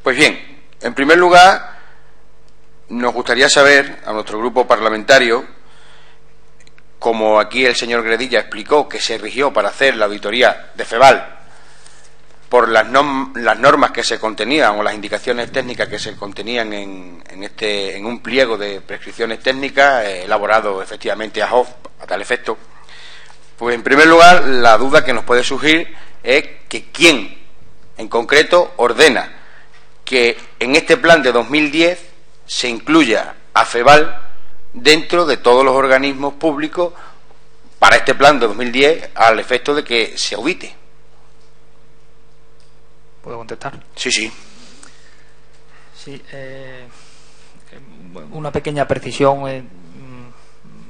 Pues bien, en primer lugar, nos gustaría saber a nuestro grupo parlamentario, como aquí el señor Gredilla explicó que se rigió para hacer la auditoría de FEVAL por las normas que se contenían o las indicaciones técnicas que se contenían en un pliego de prescripciones técnicas elaborado efectivamente a tal efecto. Pues en primer lugar, la duda que nos puede surgir es que quién en concreto ordena que en este plan de 2010 se incluya a FEVAL dentro de todos los organismos públicos para este plan de 2010 al efecto de que se audite. ¿Puedo contestar? Sí, sí. Sí, una pequeña precisión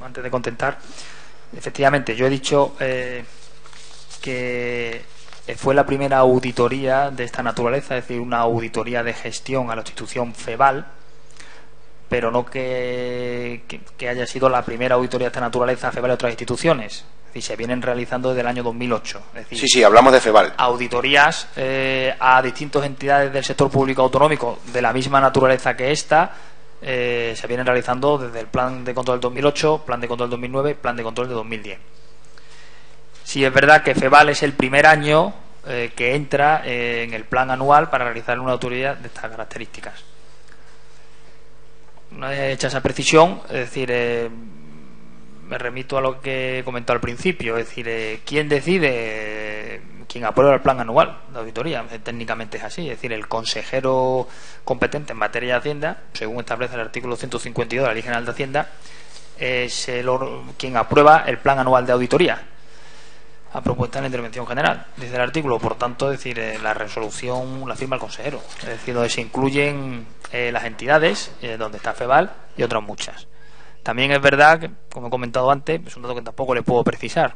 antes de contestar. Efectivamente, yo he dicho que fue la primera auditoría de esta naturaleza, es decir, una auditoría de gestión a la institución FEVAL, pero no que haya sido la primera auditoría de esta naturaleza a FEVAL y otras instituciones. Es decir, se vienen realizando desde el año 2008. Es decir, sí, hablamos de FEVAL. Auditorías a distintas entidades del sector público autonómico de la misma naturaleza que esta se vienen realizando desde el Plan de Control del 2008, Plan de Control del 2009, Plan de Control de 2010. Sí, es verdad que FEVAL es el primer año que entra en el plan anual para realizar una auditoría de estas características. Una vez hecha esa precisión, es decir, me remito a lo que comentó al principio, es decir, ¿quién decide? Quien aprueba el plan anual de auditoría. Técnicamente es así, es decir, el consejero competente en materia de Hacienda, según establece el artículo 152 de la Ley General de Hacienda, es quien aprueba el plan anual de auditoría. a propuesta de la intervención general. Dice el artículo, por tanto, es decir, la resolución la firma el consejero, es decir, donde se incluyen las entidades, donde está FEVAL y otras muchas. También es verdad que, como he comentado antes, es un dato que tampoco le puedo precisar,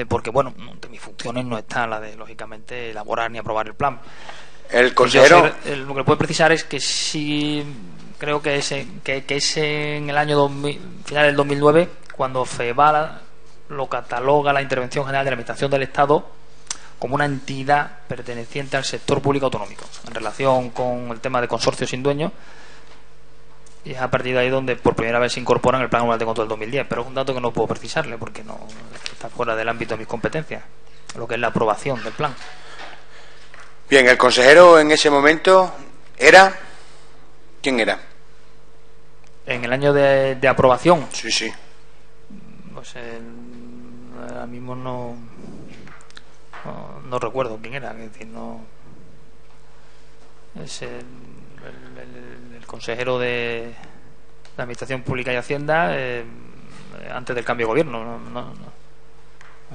porque, bueno, entre mis funciones no está la de, lógicamente, elaborar ni aprobar el plan. El consejero... Lo que le puedo precisar es que sí, creo que es en el año final del 2009, cuando FEVAL lo cataloga la Intervención General de la Administración del Estado como una entidad perteneciente al sector público autonómico, en relación con el tema de consorcios sin dueño, y es a partir de ahí donde por primera vez se incorpora en el Plan Anual de Control del 2010, pero es un dato que no puedo precisarle porque no está fuera del ámbito de mis competencias, lo que es la aprobación del plan. Bien, el consejero en ese momento era... ¿Quién era? En el año de aprobación. Sí, sí. Pues ahora mismo no recuerdo quién era, es decir, no es el consejero de la Administración Pública y Hacienda antes del cambio de gobierno, no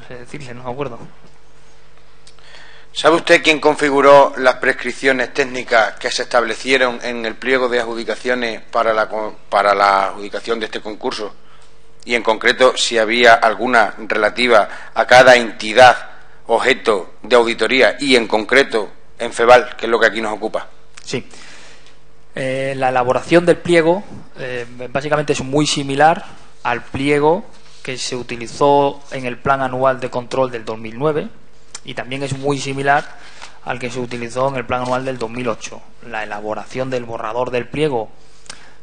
sé decirle, no me acuerdo. ¿Sabe usted quién configuró las prescripciones técnicas que se establecieron en el pliego de adjudicaciones para la adjudicación de este concurso? Y en concreto, si había alguna relativa a cada entidad objeto de auditoría y en concreto en FEVAL, que es lo que aquí nos ocupa. Sí. La elaboración del pliego básicamente es muy similar al pliego que se utilizó en el Plan Anual de Control del 2009 y también es muy similar al que se utilizó en el Plan Anual del 2008. La elaboración del borrador del pliego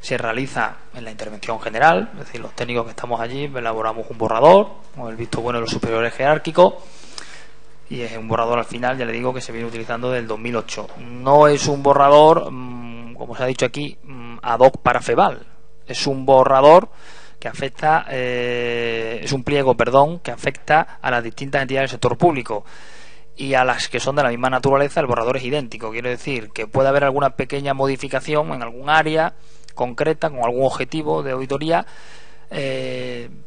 se realiza en la intervención general, es decir, los técnicos que estamos allí elaboramos un borrador con el visto bueno de los superiores jerárquicos y es un borrador al final, ya le digo, que se viene utilizando desde el 2008. No es un borrador, como se ha dicho aquí, ad hoc para FEVAL, es un borrador que afecta, es un pliego, que afecta a las distintas entidades del sector público y a las que son de la misma naturaleza. El borrador es idéntico, quiero decir que puede haber alguna pequeña modificación en algún área concreta, con algún objetivo de auditoría,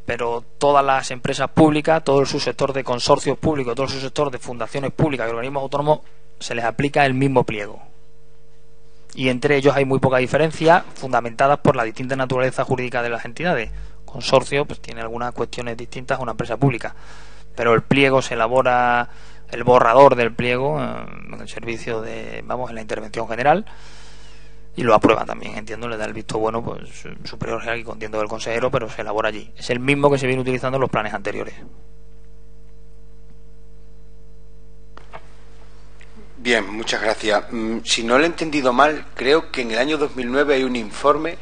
pero todas las empresas públicas, todo el subsector de consorcios públicos, todo el subsector de fundaciones públicas y organismos autónomos, se les aplica el mismo pliego. Y entre ellos hay muy poca diferencia, fundamentadas por la distinta naturaleza jurídica de las entidades. Consorcio pues tiene algunas cuestiones distintas a una empresa pública, pero el pliego se elabora, el borrador del pliego, en el servicio de, en la intervención general, y lo aprueba también, entiendo, le da el visto bueno pues superior jerárquico, entiendo, del consejero, pero se elabora allí. Es el mismo que se viene utilizando en los planes anteriores. Bien, muchas gracias. Si no lo he entendido mal, creo que en el año 2009 hay un informe,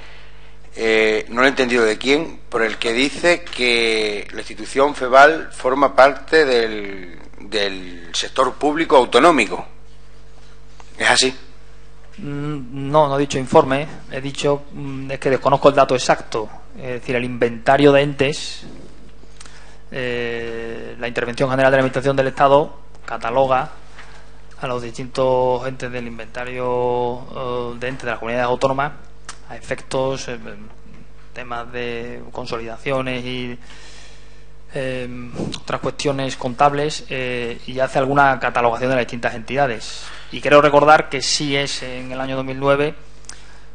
no lo he entendido de quién, por el que dice que la institución FEVAL forma parte del sector público autonómico. ¿Es así? No he dicho informe, he dicho es que desconozco el dato exacto, es decir, el inventario de entes, la Intervención General de la Administración del Estado cataloga a los distintos entes del inventario de entes de las comunidades autónomas a efectos temas de consolidaciones y otras cuestiones contables, y hace alguna catalogación de las distintas entidades. Y quiero recordar que sí es en el año 2009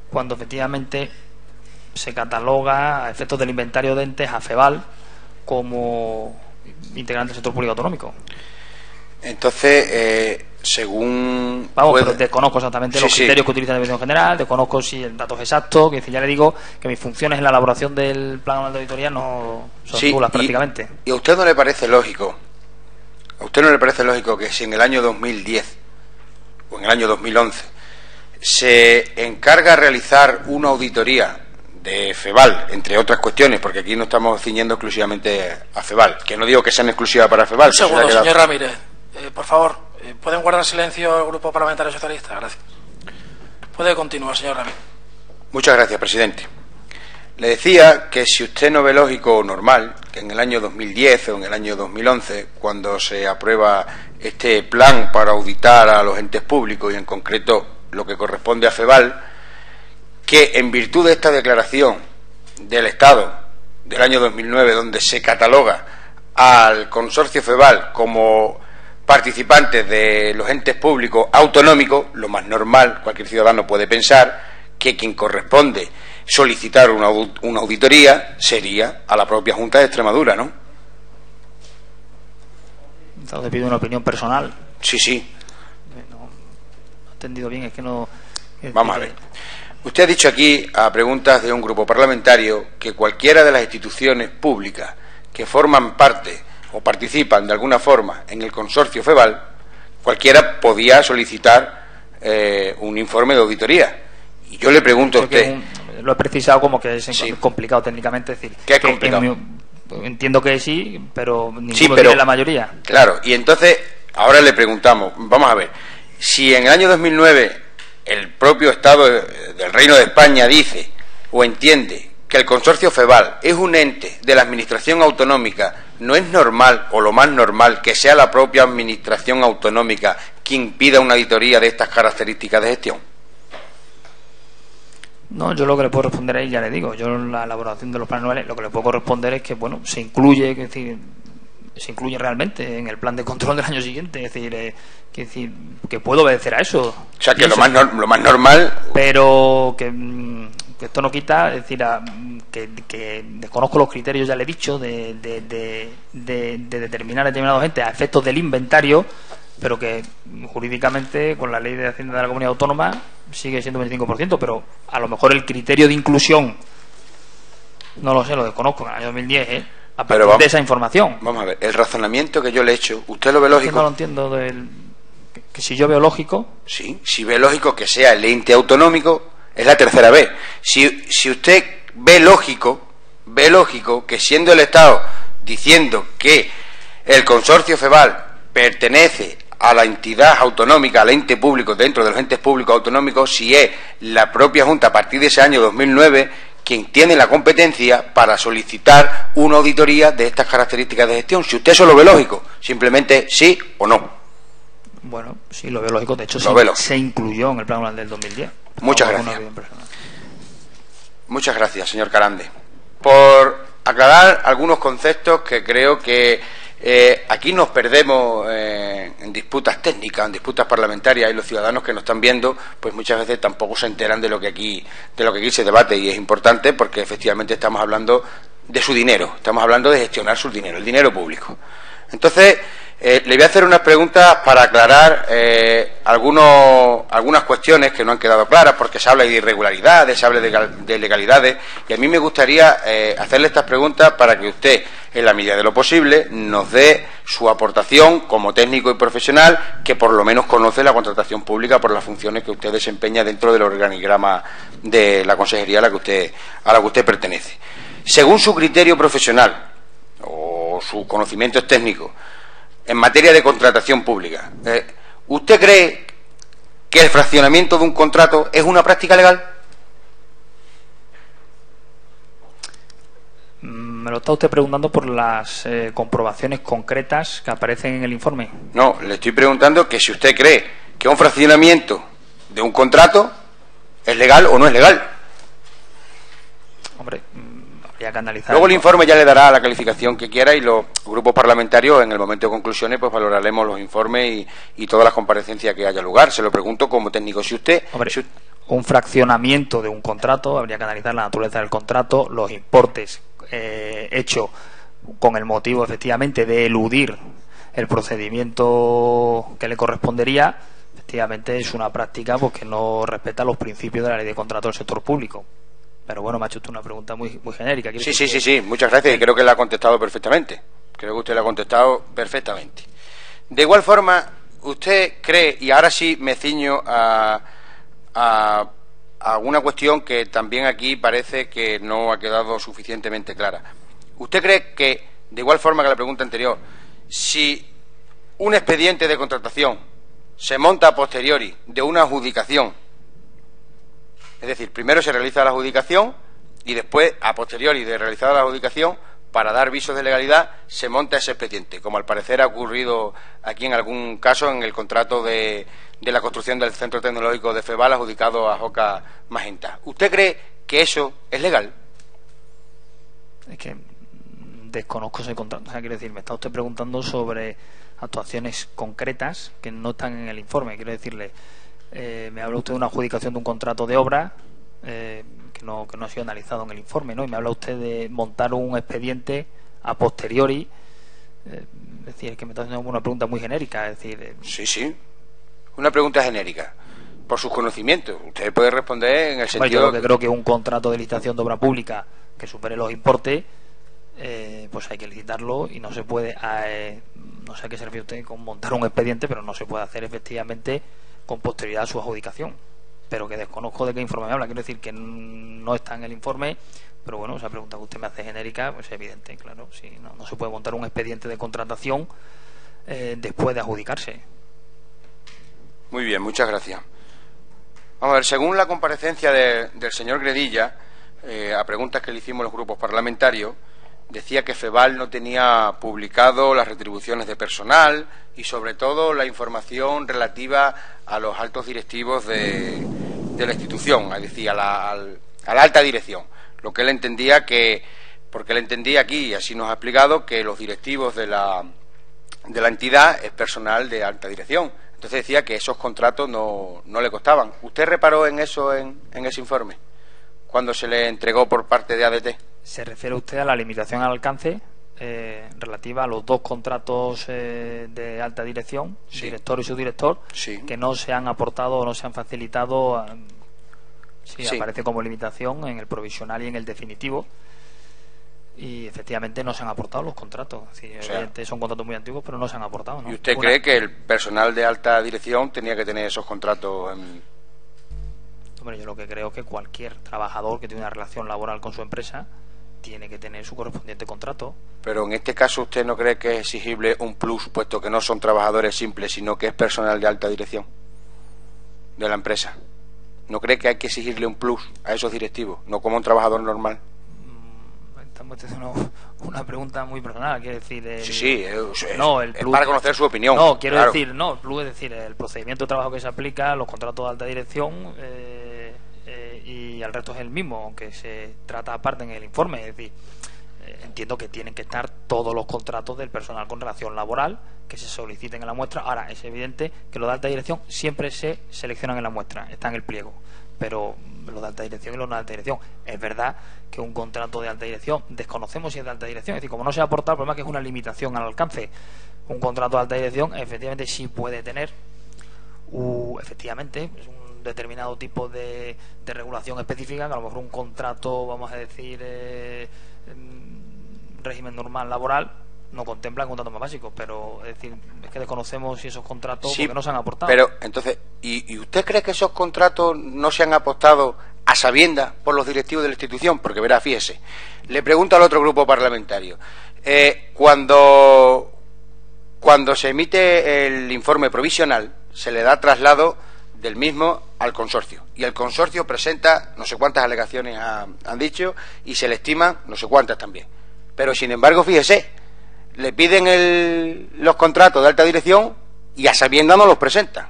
cuando efectivamente se cataloga a efectos del inventario de entes a FEVAL como integrante del sector público autonómico. Entonces, según... pero desconozco exactamente los criterios que utiliza la Dirección General, desconozco si el dato es exacto, que ya le digo que mis funciones en la elaboración del Plan Anual de Auditoría no son nulas prácticamente. ¿Y a usted no le parece lógico? ¿A usted no le parece lógico que si en el año 2010 o en el año 2011 se encarga realizar una auditoría de FEVAL, entre otras cuestiones, porque aquí no estamos ciñendo exclusivamente a FEVAL, que no digo que sean exclusivas para FEVAL? Un segundo, señor Ramírez, por favor, ¿pueden guardar silencio el Grupo Parlamentario Socialista? Gracias. Puede continuar, señor Ramírez. Muchas gracias, presidente. Le decía que si usted no ve lógico o normal que en el año 2010 o en el año 2011, cuando se aprueba este plan para auditar a los entes públicos y en concreto lo que corresponde a FEVAL, que en virtud de esta declaración del Estado del año 2009, donde se cataloga al consorcio FEVAL como participantes de los entes públicos autonómicos, lo más normal, cualquier ciudadano puede pensar que quien corresponde solicitar una auditoría sería a la propia Junta de Extremadura, ¿no? Entonces pido una opinión personal. Sí, sí. No he entendido bien, es que no... Vamos a ver. Usted ha dicho aquí, a preguntas de un grupo parlamentario, que cualquiera de las instituciones públicas que forman parte o participan de alguna forma en el consorcio FEVAL, cualquiera podía solicitar un informe de auditoría. Y yo le pregunto a usted... Lo he precisado como que es sí. Complicado técnicamente, es decir... ¿Qué es complicado? Entiendo que sí, pero ninguno sí, tiene la mayoría. Claro, y entonces ahora le preguntamos, vamos a ver, si en el año 2009 el propio Estado del Reino de España dice o entiende que el consorcio FEVAL es un ente de la administración autonómica, ¿no es normal o lo más normal que sea la propia administración autonómica quien pida una auditoría de estas características de gestión? No, yo lo que le puedo responder ahí, ya le digo, yo en la elaboración de los planes anuales lo que le puedo responder es que, bueno, se incluye, es decir, se incluye realmente en el plan de control del año siguiente, es decir, que puedo obedecer a eso. O sea, que lo más normal... Pero que esto no quita, es decir, que desconozco los criterios, ya le he dicho, de determinar determinados entes a efectos del inventario, pero que jurídicamente con la ley de Hacienda de la Comunidad Autónoma sigue siendo 25%, pero a lo mejor el criterio de inclusión no lo sé, lo desconozco en el año 2010, a partir de esa información. Vamos a ver, el razonamiento que yo le he hecho, ¿usted lo ve lógico? No lo entiendo, que si yo veo lógico... Sí, si ve lógico que sea el ente autonómico, es la tercera vez. Si usted ve lógico que siendo el Estado diciendo que el consorcio FEVAL pertenece a la entidad autonómica, al ente público dentro de los entes públicos autonómicos, si es la propia Junta a partir de ese año 2009 quien tiene la competencia para solicitar una auditoría de estas características de gestión. Si usted eso lo ve lógico, simplemente sí o no. Bueno, sí, lo veo lógico. De hecho, se incluyó en el plan anual del 2010. Muchas gracias. Muchas gracias, señor Carande, por aclarar algunos conceptos que creo que aquí nos perdemos en disputas técnicas, en disputas parlamentarias, y los ciudadanos que nos están viendo, pues muchas veces tampoco se enteran de lo que aquí se debate, y es importante porque efectivamente estamos hablando de su dinero, estamos hablando de gestionar su dinero, el dinero público. Entonces, le voy a hacer unas preguntas para aclarar algunas cuestiones que no han quedado claras, porque se habla de irregularidades, se habla de ilegalidades, y a mí me gustaría hacerle estas preguntas para que usted, en la medida de lo posible, nos dé su aportación como técnico y profesional, que por lo menos conoce la contratación pública por las funciones que usted desempeña dentro del organigrama de la consejería a la que usted pertenece. Según su criterio profesional o sus conocimientos técnicos en materia de contratación pública, ¿usted cree que el fraccionamiento de un contrato es una práctica legal? Me lo está usted preguntando por las comprobaciones concretas que aparecen en el informe. No, le estoy preguntando que si usted cree que un fraccionamiento de un contrato es legal o no es legal. Hombre, habría que analizar. Luego el informe ya le dará la calificación que quiera, y los grupos parlamentarios, en el momento de conclusiones, pues valoraremos los informes y todas las comparecencias que haya lugar. Se lo pregunto como técnico. Si usted... Hombre, un fraccionamiento de un contrato, habría que analizar la naturaleza del contrato, los importes hecho con el motivo efectivamente de eludir el procedimiento que le correspondería. Efectivamente es una práctica pues, que no respeta los principios de la ley de contrato del sector público. Pero bueno, me ha hecho usted una pregunta muy genérica. Sí, muchas gracias, y creo que la ha contestado perfectamente. Creo que usted la ha contestado perfectamente. De igual forma, usted cree, y ahora sí me ciño a una cuestión que también aquí parece que no ha quedado suficientemente clara. ¿Usted cree que, de igual forma que la pregunta anterior, si un expediente de contratación se monta a posteriori de una adjudicación, es decir, primero se realiza la adjudicación y después, a posteriori de realizada la adjudicación, para dar visos de legalidad, se monta ese expediente, como al parecer ha ocurrido aquí en algún caso en el contrato de la construcción del Centro Tecnológico de FEVAL adjudicado a Joca Magenta? ¿Usted cree que eso es legal? Es que desconozco ese contrato. O sea, quiero decir, me está usted preguntando sobre actuaciones concretas que no están en el informe. Quiero decirle, me habla usted de una adjudicación de un contrato de obra que no ha sido analizado en el informe, ¿no? Y me habla usted de montar un expediente a posteriori. Es decir, es que me está haciendo una pregunta muy genérica. Es decir, Sí, una pregunta genérica. Por sus conocimientos. Usted puede responder en el sentido... Yo lo que creo que un contrato de licitación de obra pública que supere los importes, pues hay que licitarlo y no se puede... no sé a qué se refiere usted con montar un expediente, pero no se puede hacer efectivamente con posterioridad a su adjudicación. Pero que desconozco de qué informe me habla. Quiero decir que no está en el informe, pero bueno, esa pregunta que usted me hace genérica, pues es evidente, claro. Si no se puede montar un expediente de contratación después de adjudicarse. Muy bien, muchas gracias. Vamos a ver, según la comparecencia del señor Gredilla, a preguntas que le hicimos los grupos parlamentarios, decía que FEVAL no tenía publicado las retribuciones de personal y sobre todo la información relativa a los altos directivos de la institución, es decir, a la alta dirección. Lo que él entendía porque él entendía aquí, y así nos ha explicado, que los directivos de la entidad es personal de alta dirección. Entonces decía que esos contratos no le costaban. ¿Usted reparó en eso en ese informe cuando se le entregó por parte de ADT? ¿Se refiere usted a la limitación al alcance relativa a los dos contratos de alta dirección, sí, director y subdirector, sí, que no se han aportado o no se han facilitado? Sí, aparece como limitación en el provisional y en el definitivo. Y efectivamente no se han aportado los contratos. Sí, evidentemente son contratos muy antiguos, pero no se han aportado, ¿no? ¿Y usted cree que el personal de alta dirección tenía que tener esos contratos Hombre, yo lo que creo es que cualquier trabajador que tiene una relación laboral con su empresa tiene que tener su correspondiente contrato. Pero en este caso, ¿usted no cree que es exigible un plus, puesto que no son trabajadores simples, sino que es personal de alta dirección de la empresa? ¿No cree que hay que exigirle un plus a esos directivos, no como un trabajador normal? Estamos haciendo una pregunta muy personal, quiero decir... No, el plus, es para conocer su opinión. No, quiero decir, no, el plus es decir, el procedimiento de trabajo que se aplica, los contratos de alta dirección, y el resto es el mismo, aunque se trata aparte en el informe. Es decir, entiendo que tienen que estar todos los contratos del personal con relación laboral que se soliciten en la muestra. Ahora, es evidente que los de alta dirección siempre se seleccionan en la muestra, está en el pliego, pero los de alta dirección y los no de alta dirección, es verdad que un contrato de alta dirección desconocemos si es de alta dirección, es decir, como no se ha aportado, el problema es que es una limitación al alcance. Un contrato de alta dirección efectivamente sí puede tener efectivamente un determinado tipo de regulación específica, que a lo mejor un contrato, vamos a decir, régimen normal laboral no contempla contratos más básicos, pero es decir, es que desconocemos si esos contratos porque no se han aportado. Pero entonces, ¿y usted cree que esos contratos no se han aportado a sabiendas por los directivos de la institución? Porque verá, fíjese, le pregunto al otro grupo parlamentario, cuando se emite el informe provisional, se le da traslado del mismo al consorcio, y el consorcio presenta no sé cuántas alegaciones han dicho, y se le estiman no sé cuántas también. Pero sin embargo, fíjese, le piden los contratos de alta dirección y a sabiendas no los presentan.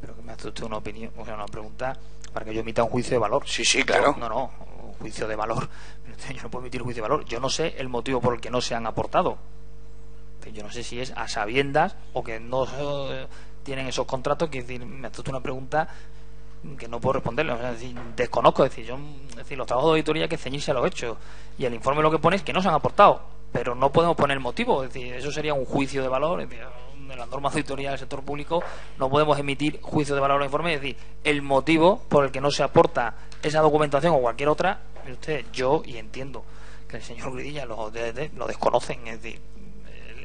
Pero que me hace usted una opinión, o sea, una pregunta para que yo emita un juicio de valor. Sí, claro. No, un juicio de valor. Yo no puedo emitir juicio de valor. Yo no sé el motivo por el que no se han aportado. Yo no sé si es a sabiendas o que no tienen esos contratos. Que decir, me hace usted una pregunta que no puedo responderle, o sea, es decir, desconozco, es decir, los trabajos de auditoría hay que ceñirse a los hechos, y el informe lo que pone es que no se han aportado, pero no podemos poner el motivo, es decir, eso sería un juicio de valor. Es decir, en las normas de auditoría del sector público no podemos emitir juicio de valor al informe, es decir, el motivo por el que no se aporta esa documentación o cualquier otra. Yo y entiendo que el señor Gredilla lo desconocen, es decir,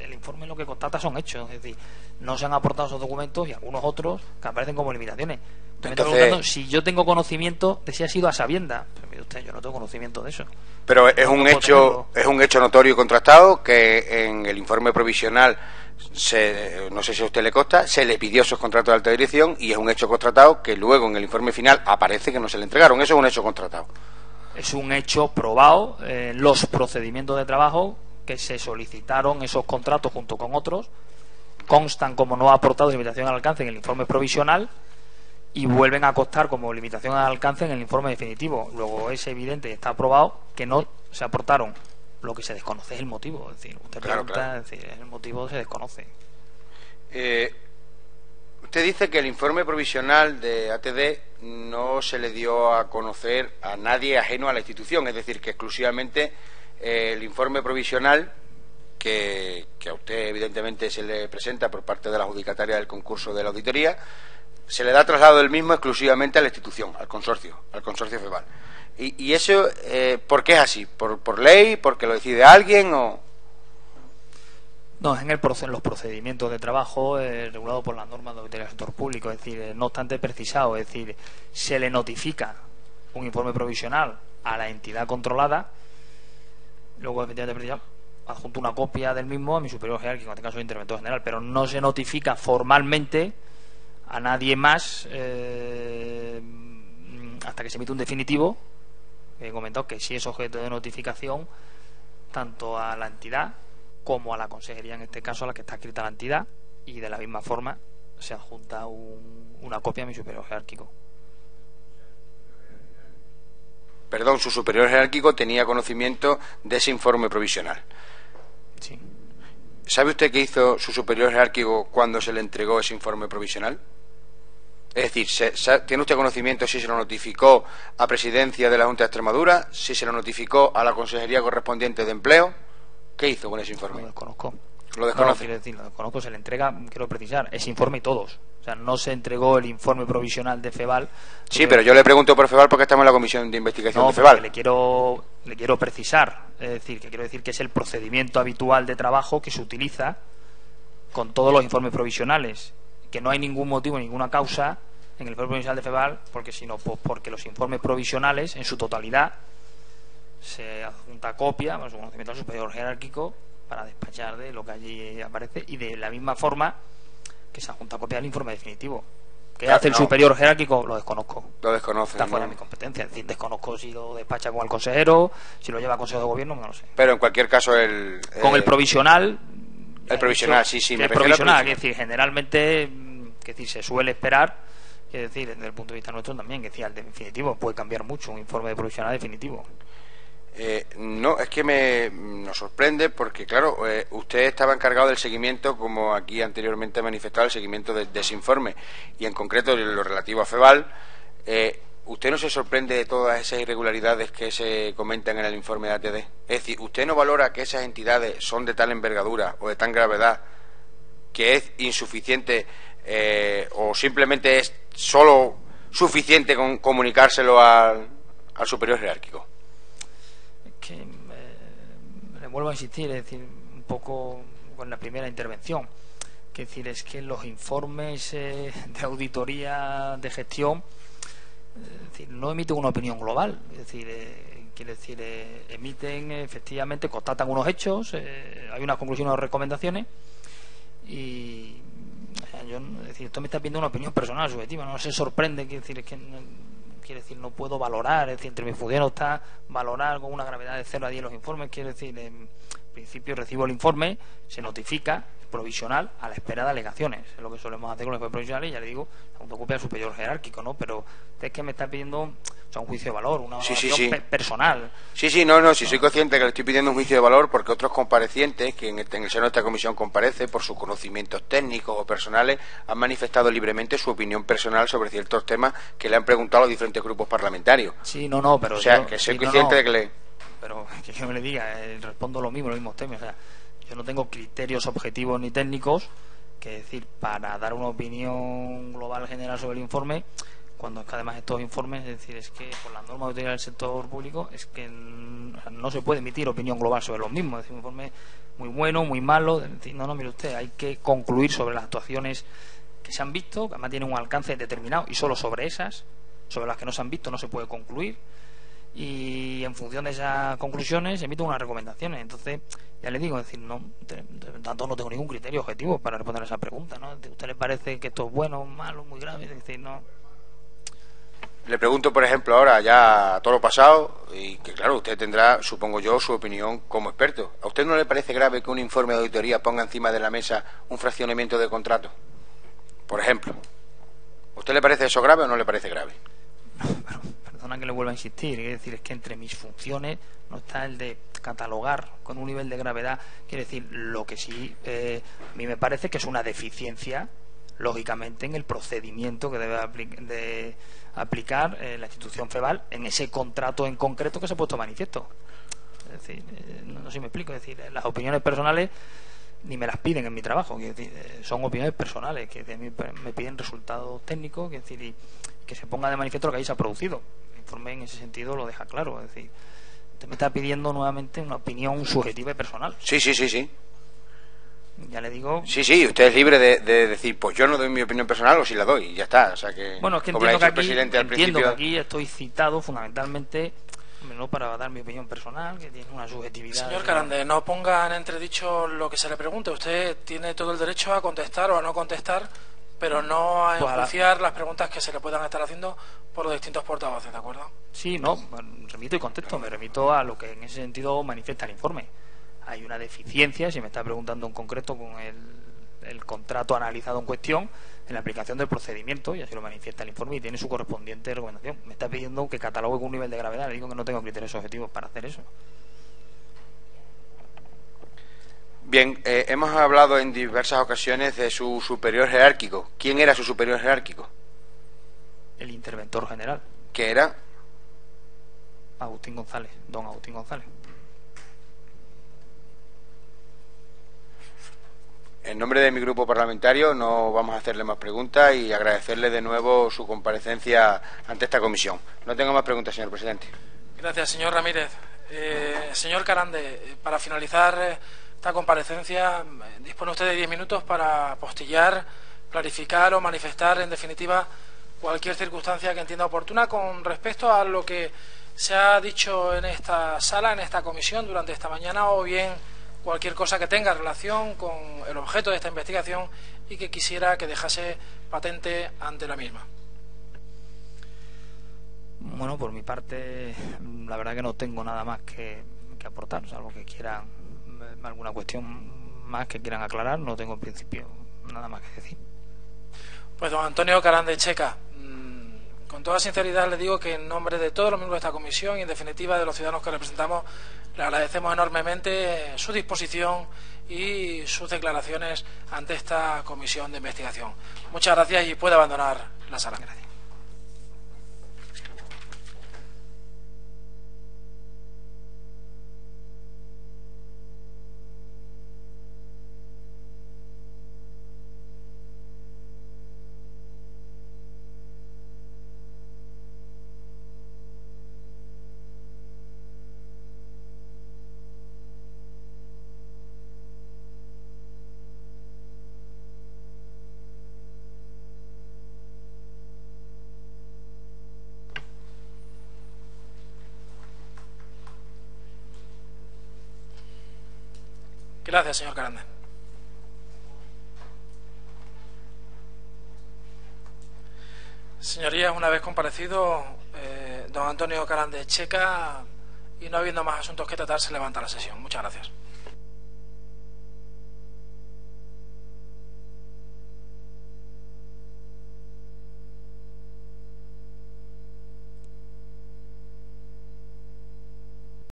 el informe lo que constata son hechos, es decir, no se han aportado esos documentos y algunos otros que aparecen como limitaciones. Entonces, si yo tengo conocimiento de si ha sido a sabiendas, pues mire usted, yo no tengo conocimiento de eso. Pero es un hecho notorio y contrastado que en el informe provisional, no sé si a usted le consta, se le pidió esos contratos de alta dirección, y es un hecho contratado que luego en el informe final aparece que no se le entregaron. Eso es un hecho contratado. Es un hecho probado en los procedimientos de trabajo que se solicitaron esos contratos junto con otros, constan como no aportados de limitación al alcance en el informe provisional y vuelven a constar como limitación al alcance en el informe definitivo. Luego es evidente y está aprobado que no se aportaron Lo que se desconoce es el motivo. Es decir, usted Claro, pregunta, claro. Es decir, el motivo se desconoce. Usted dice que el informe provisional de ATD no se le dio a conocer a nadie ajeno a la institución, es decir, que exclusivamente el informe provisional que a usted evidentemente se le presenta por parte de la adjudicataria del concurso de la auditoría, se le da traslado del mismo exclusivamente a la institución, al consorcio FEVAL. ¿Y eso por qué es así? ¿Por ley? ¿Porque lo decide alguien? ¿O...? No, es en los procedimientos de trabajo regulados por las normas de auditoría del sector público. Es decir, no obstante precisado, es decir, se le notifica un informe provisional a la entidad controlada, luego efectivamente precisado, adjunto una copia del mismo a mi superior jerárquico, en este caso el interventor general, pero no se notifica formalmente a nadie más hasta que se emite un definitivo. He comentado que sí es objeto de notificación tanto a la entidad como a la consejería, en este caso a la que está escrita la entidad, y de la misma forma se adjunta una copia a mi superior jerárquico. Perdón, su superior jerárquico tenía conocimiento de ese informe provisional. Sí. ¿Sabe usted qué hizo su superior jerárquico cuando se le entregó ese informe provisional? Es decir, ¿tiene usted conocimiento si se lo notificó a Presidencia de la Junta de Extremadura, si se lo notificó a la Consejería correspondiente de Empleo? ¿Qué hizo con ese informe? Lo desconozco. ¿Lo desconoce? No, quiero decir, lo desconozco, se le entrega, quiero precisar, ese informe y todos. O sea, no se entregó el informe provisional de FEVAL. Sí, pero yo le pregunto por FEVAL porque estamos en la comisión de investigación No, de FEVAL. le quiero precisar, es decir, que quiero decir que es el procedimiento habitual de trabajo que se utiliza con todos los informes provisionales, que no hay ningún motivo, ninguna causa en el informe provisional de FEVAL, porque los informes provisionales en su totalidad se adjunta copia, con su conocimiento al superior jerárquico, para despachar de lo que allí aparece, y de la misma forma que se adjunta copia del informe definitivo. ¿Qué hace el superior jerárquico? Lo desconozco. Lo desconoce. Está fuera de mi competencia. Es decir, desconozco si lo despacha con el consejero, si lo lleva a Consejo de Gobierno, no lo sé. Pero en cualquier caso con el provisional. El provisional, sí, el provisional, es decir, generalmente, se suele esperar, es decir, desde el punto de vista nuestro también, que decir, al definitivo puede cambiar mucho un informe de provisional definitivo. No, es que nos sorprende porque, claro, usted estaba encargado del seguimiento, como aquí anteriormente he manifestado, el seguimiento de ese informe, y en concreto de lo relativo a FEVAL. ¿Usted no se sorprende de todas esas irregularidades que se comentan en el informe de ATD? Es decir, ¿usted no valora que esas entidades son de tal envergadura o de tan gravedad que es insuficiente o simplemente es solo suficiente con comunicárselo al superior jerárquico? Que le vuelvo a insistir, es decir, un poco con la primera intervención, que decir, es que los informes de auditoría de gestión, es decir, no emiten una opinión global, es decir, emiten efectivamente, constatan unos hechos, hay unas conclusiones o recomendaciones, y es decir, esto me está pidiendo una opinión personal, subjetiva, no se sorprende, quiere decir, no puedo valorar, es decir, entre mis funciones está valorar con una gravedad de 0 a 10 los informes, quiere decir, en principio recibo el informe, se notifica provisional a la espera de alegaciones, es lo que solemos hacer con los informes provisionales, y ya le digo, junto copia al superior jerárquico, ¿no? Pero usted es que me está pidiendo un juicio de valor, una valoración personal. Sí, soy consciente que le estoy pidiendo un juicio de valor porque otros comparecientes que en el seno de esta comisión comparece por sus conocimientos técnicos o personales han manifestado libremente su opinión personal sobre ciertos temas que le han preguntado a los diferentes grupos parlamentarios. Sí, pero o sea, que soy consciente de que le... Pero que yo me le diga, respondo lo mismo, los mismos temas, o sea, yo no tengo criterios objetivos ni técnicos que decir para dar una opinión global general sobre el informe, cuando es que además estos informes, es decir, es que por las normas de auditoría del sector público es que no se puede emitir opinión global sobre los mismos, es decir, un informe muy bueno, muy malo, es decir, no, mire usted, hay que concluir sobre las actuaciones que se han visto, que además tienen un alcance determinado, y solo sobre esas, sobre las que no se han visto no se puede concluir, y en función de esas conclusiones se emiten unas recomendaciones. Entonces, ya le digo, es decir, tanto no tengo ningún criterio objetivo para responder a esa pregunta, ¿no? ¿A usted le parece que esto es bueno, malo, muy grave? Es decir, no. Le pregunto, por ejemplo, ahora ya a todo lo pasado, y que claro, usted tendrá, supongo yo, su opinión como experto. ¿A usted no le parece grave que un informe de auditoría ponga encima de la mesa un fraccionamiento de contrato? Por ejemplo. ¿A usted le parece eso grave o no le parece grave? Pero perdona que le vuelva a insistir, es decir, es que entre mis funciones no está el de catalogar con un nivel de gravedad. Quiere decir, lo que sí a mí me parece que es una deficiencia, lógicamente, en el procedimiento que debe aplicar la institución FEVAL en ese contrato en concreto que se ha puesto manifiesto. Es decir, no sé si me explico, es decir, las opiniones personales ni me las piden en mi trabajo, quiero decir, son opiniones personales que de mí me piden resultados técnicos, quiero decir, y que se ponga de manifiesto lo que ahí se ha producido. El informe en ese sentido lo deja claro, es decir, usted me está pidiendo nuevamente una opinión subjetiva y personal. Sí. Ya le digo. Sí, usted es libre de decir, pues yo no doy mi opinión personal o si la doy, y ya está. O sea que, bueno, es que como le ha entiendo, dicho que, el presidente al entiendo principio, que aquí estoy citado fundamentalmente no para dar mi opinión personal, que tiene una subjetividad. Señor Carande, no ponga en entredicho lo que se le pregunte. Usted tiene todo el derecho a contestar o a no contestar, pero no a enjuiciar las preguntas que se le puedan estar haciendo por los distintos portavoces, ¿de acuerdo? Sí, no, remito y contesto, me remito a lo que en ese sentido manifiesta el informe. Hay una deficiencia, si me está preguntando en concreto con el contrato analizado en cuestión, en la aplicación del procedimiento, y así lo manifiesta el informe y tiene su correspondiente recomendación. Me está pidiendo que catalogue con un nivel de gravedad, le digo que no tengo criterios objetivos para hacer eso. Bien, hemos hablado en diversas ocasiones de su superior jerárquico. ¿Quién era su superior jerárquico? El interventor general. ¿Qué era? Agustín González, don Agustín González. En nombre de mi grupo parlamentario no vamos a hacerle más preguntas y agradecerle de nuevo su comparecencia ante esta comisión. No tengo más preguntas, señor presidente. Gracias, señor Ramírez. Señor Carande, para finalizar esta comparecencia, dispone usted de 10 minutos para postillar, clarificar o manifestar, en definitiva, cualquier circunstancia que entienda oportuna con respecto a lo que se ha dicho en esta sala, en esta comisión durante esta mañana, o bien cualquier cosa que tenga relación con el objeto de esta investigación y que quisiera que dejase patente ante la misma. Bueno, por mi parte, la verdad que no tengo nada más que aportar, salvo que quieran alguna cuestión más que quieran aclarar. No tengo en principio nada más que decir. Pues don Antonio Carande Checa, con toda sinceridad le digo que en nombre de todos los miembros de esta comisión y en definitiva de los ciudadanos que representamos, le agradecemos enormemente su disposición y sus declaraciones ante esta comisión de investigación. Muchas gracias y puede abandonar la sala. Gracias. Gracias, señor Carande. Señorías, una vez comparecido don Antonio Carande Checa y no habiendo más asuntos que tratar, se levanta la sesión. Muchas gracias.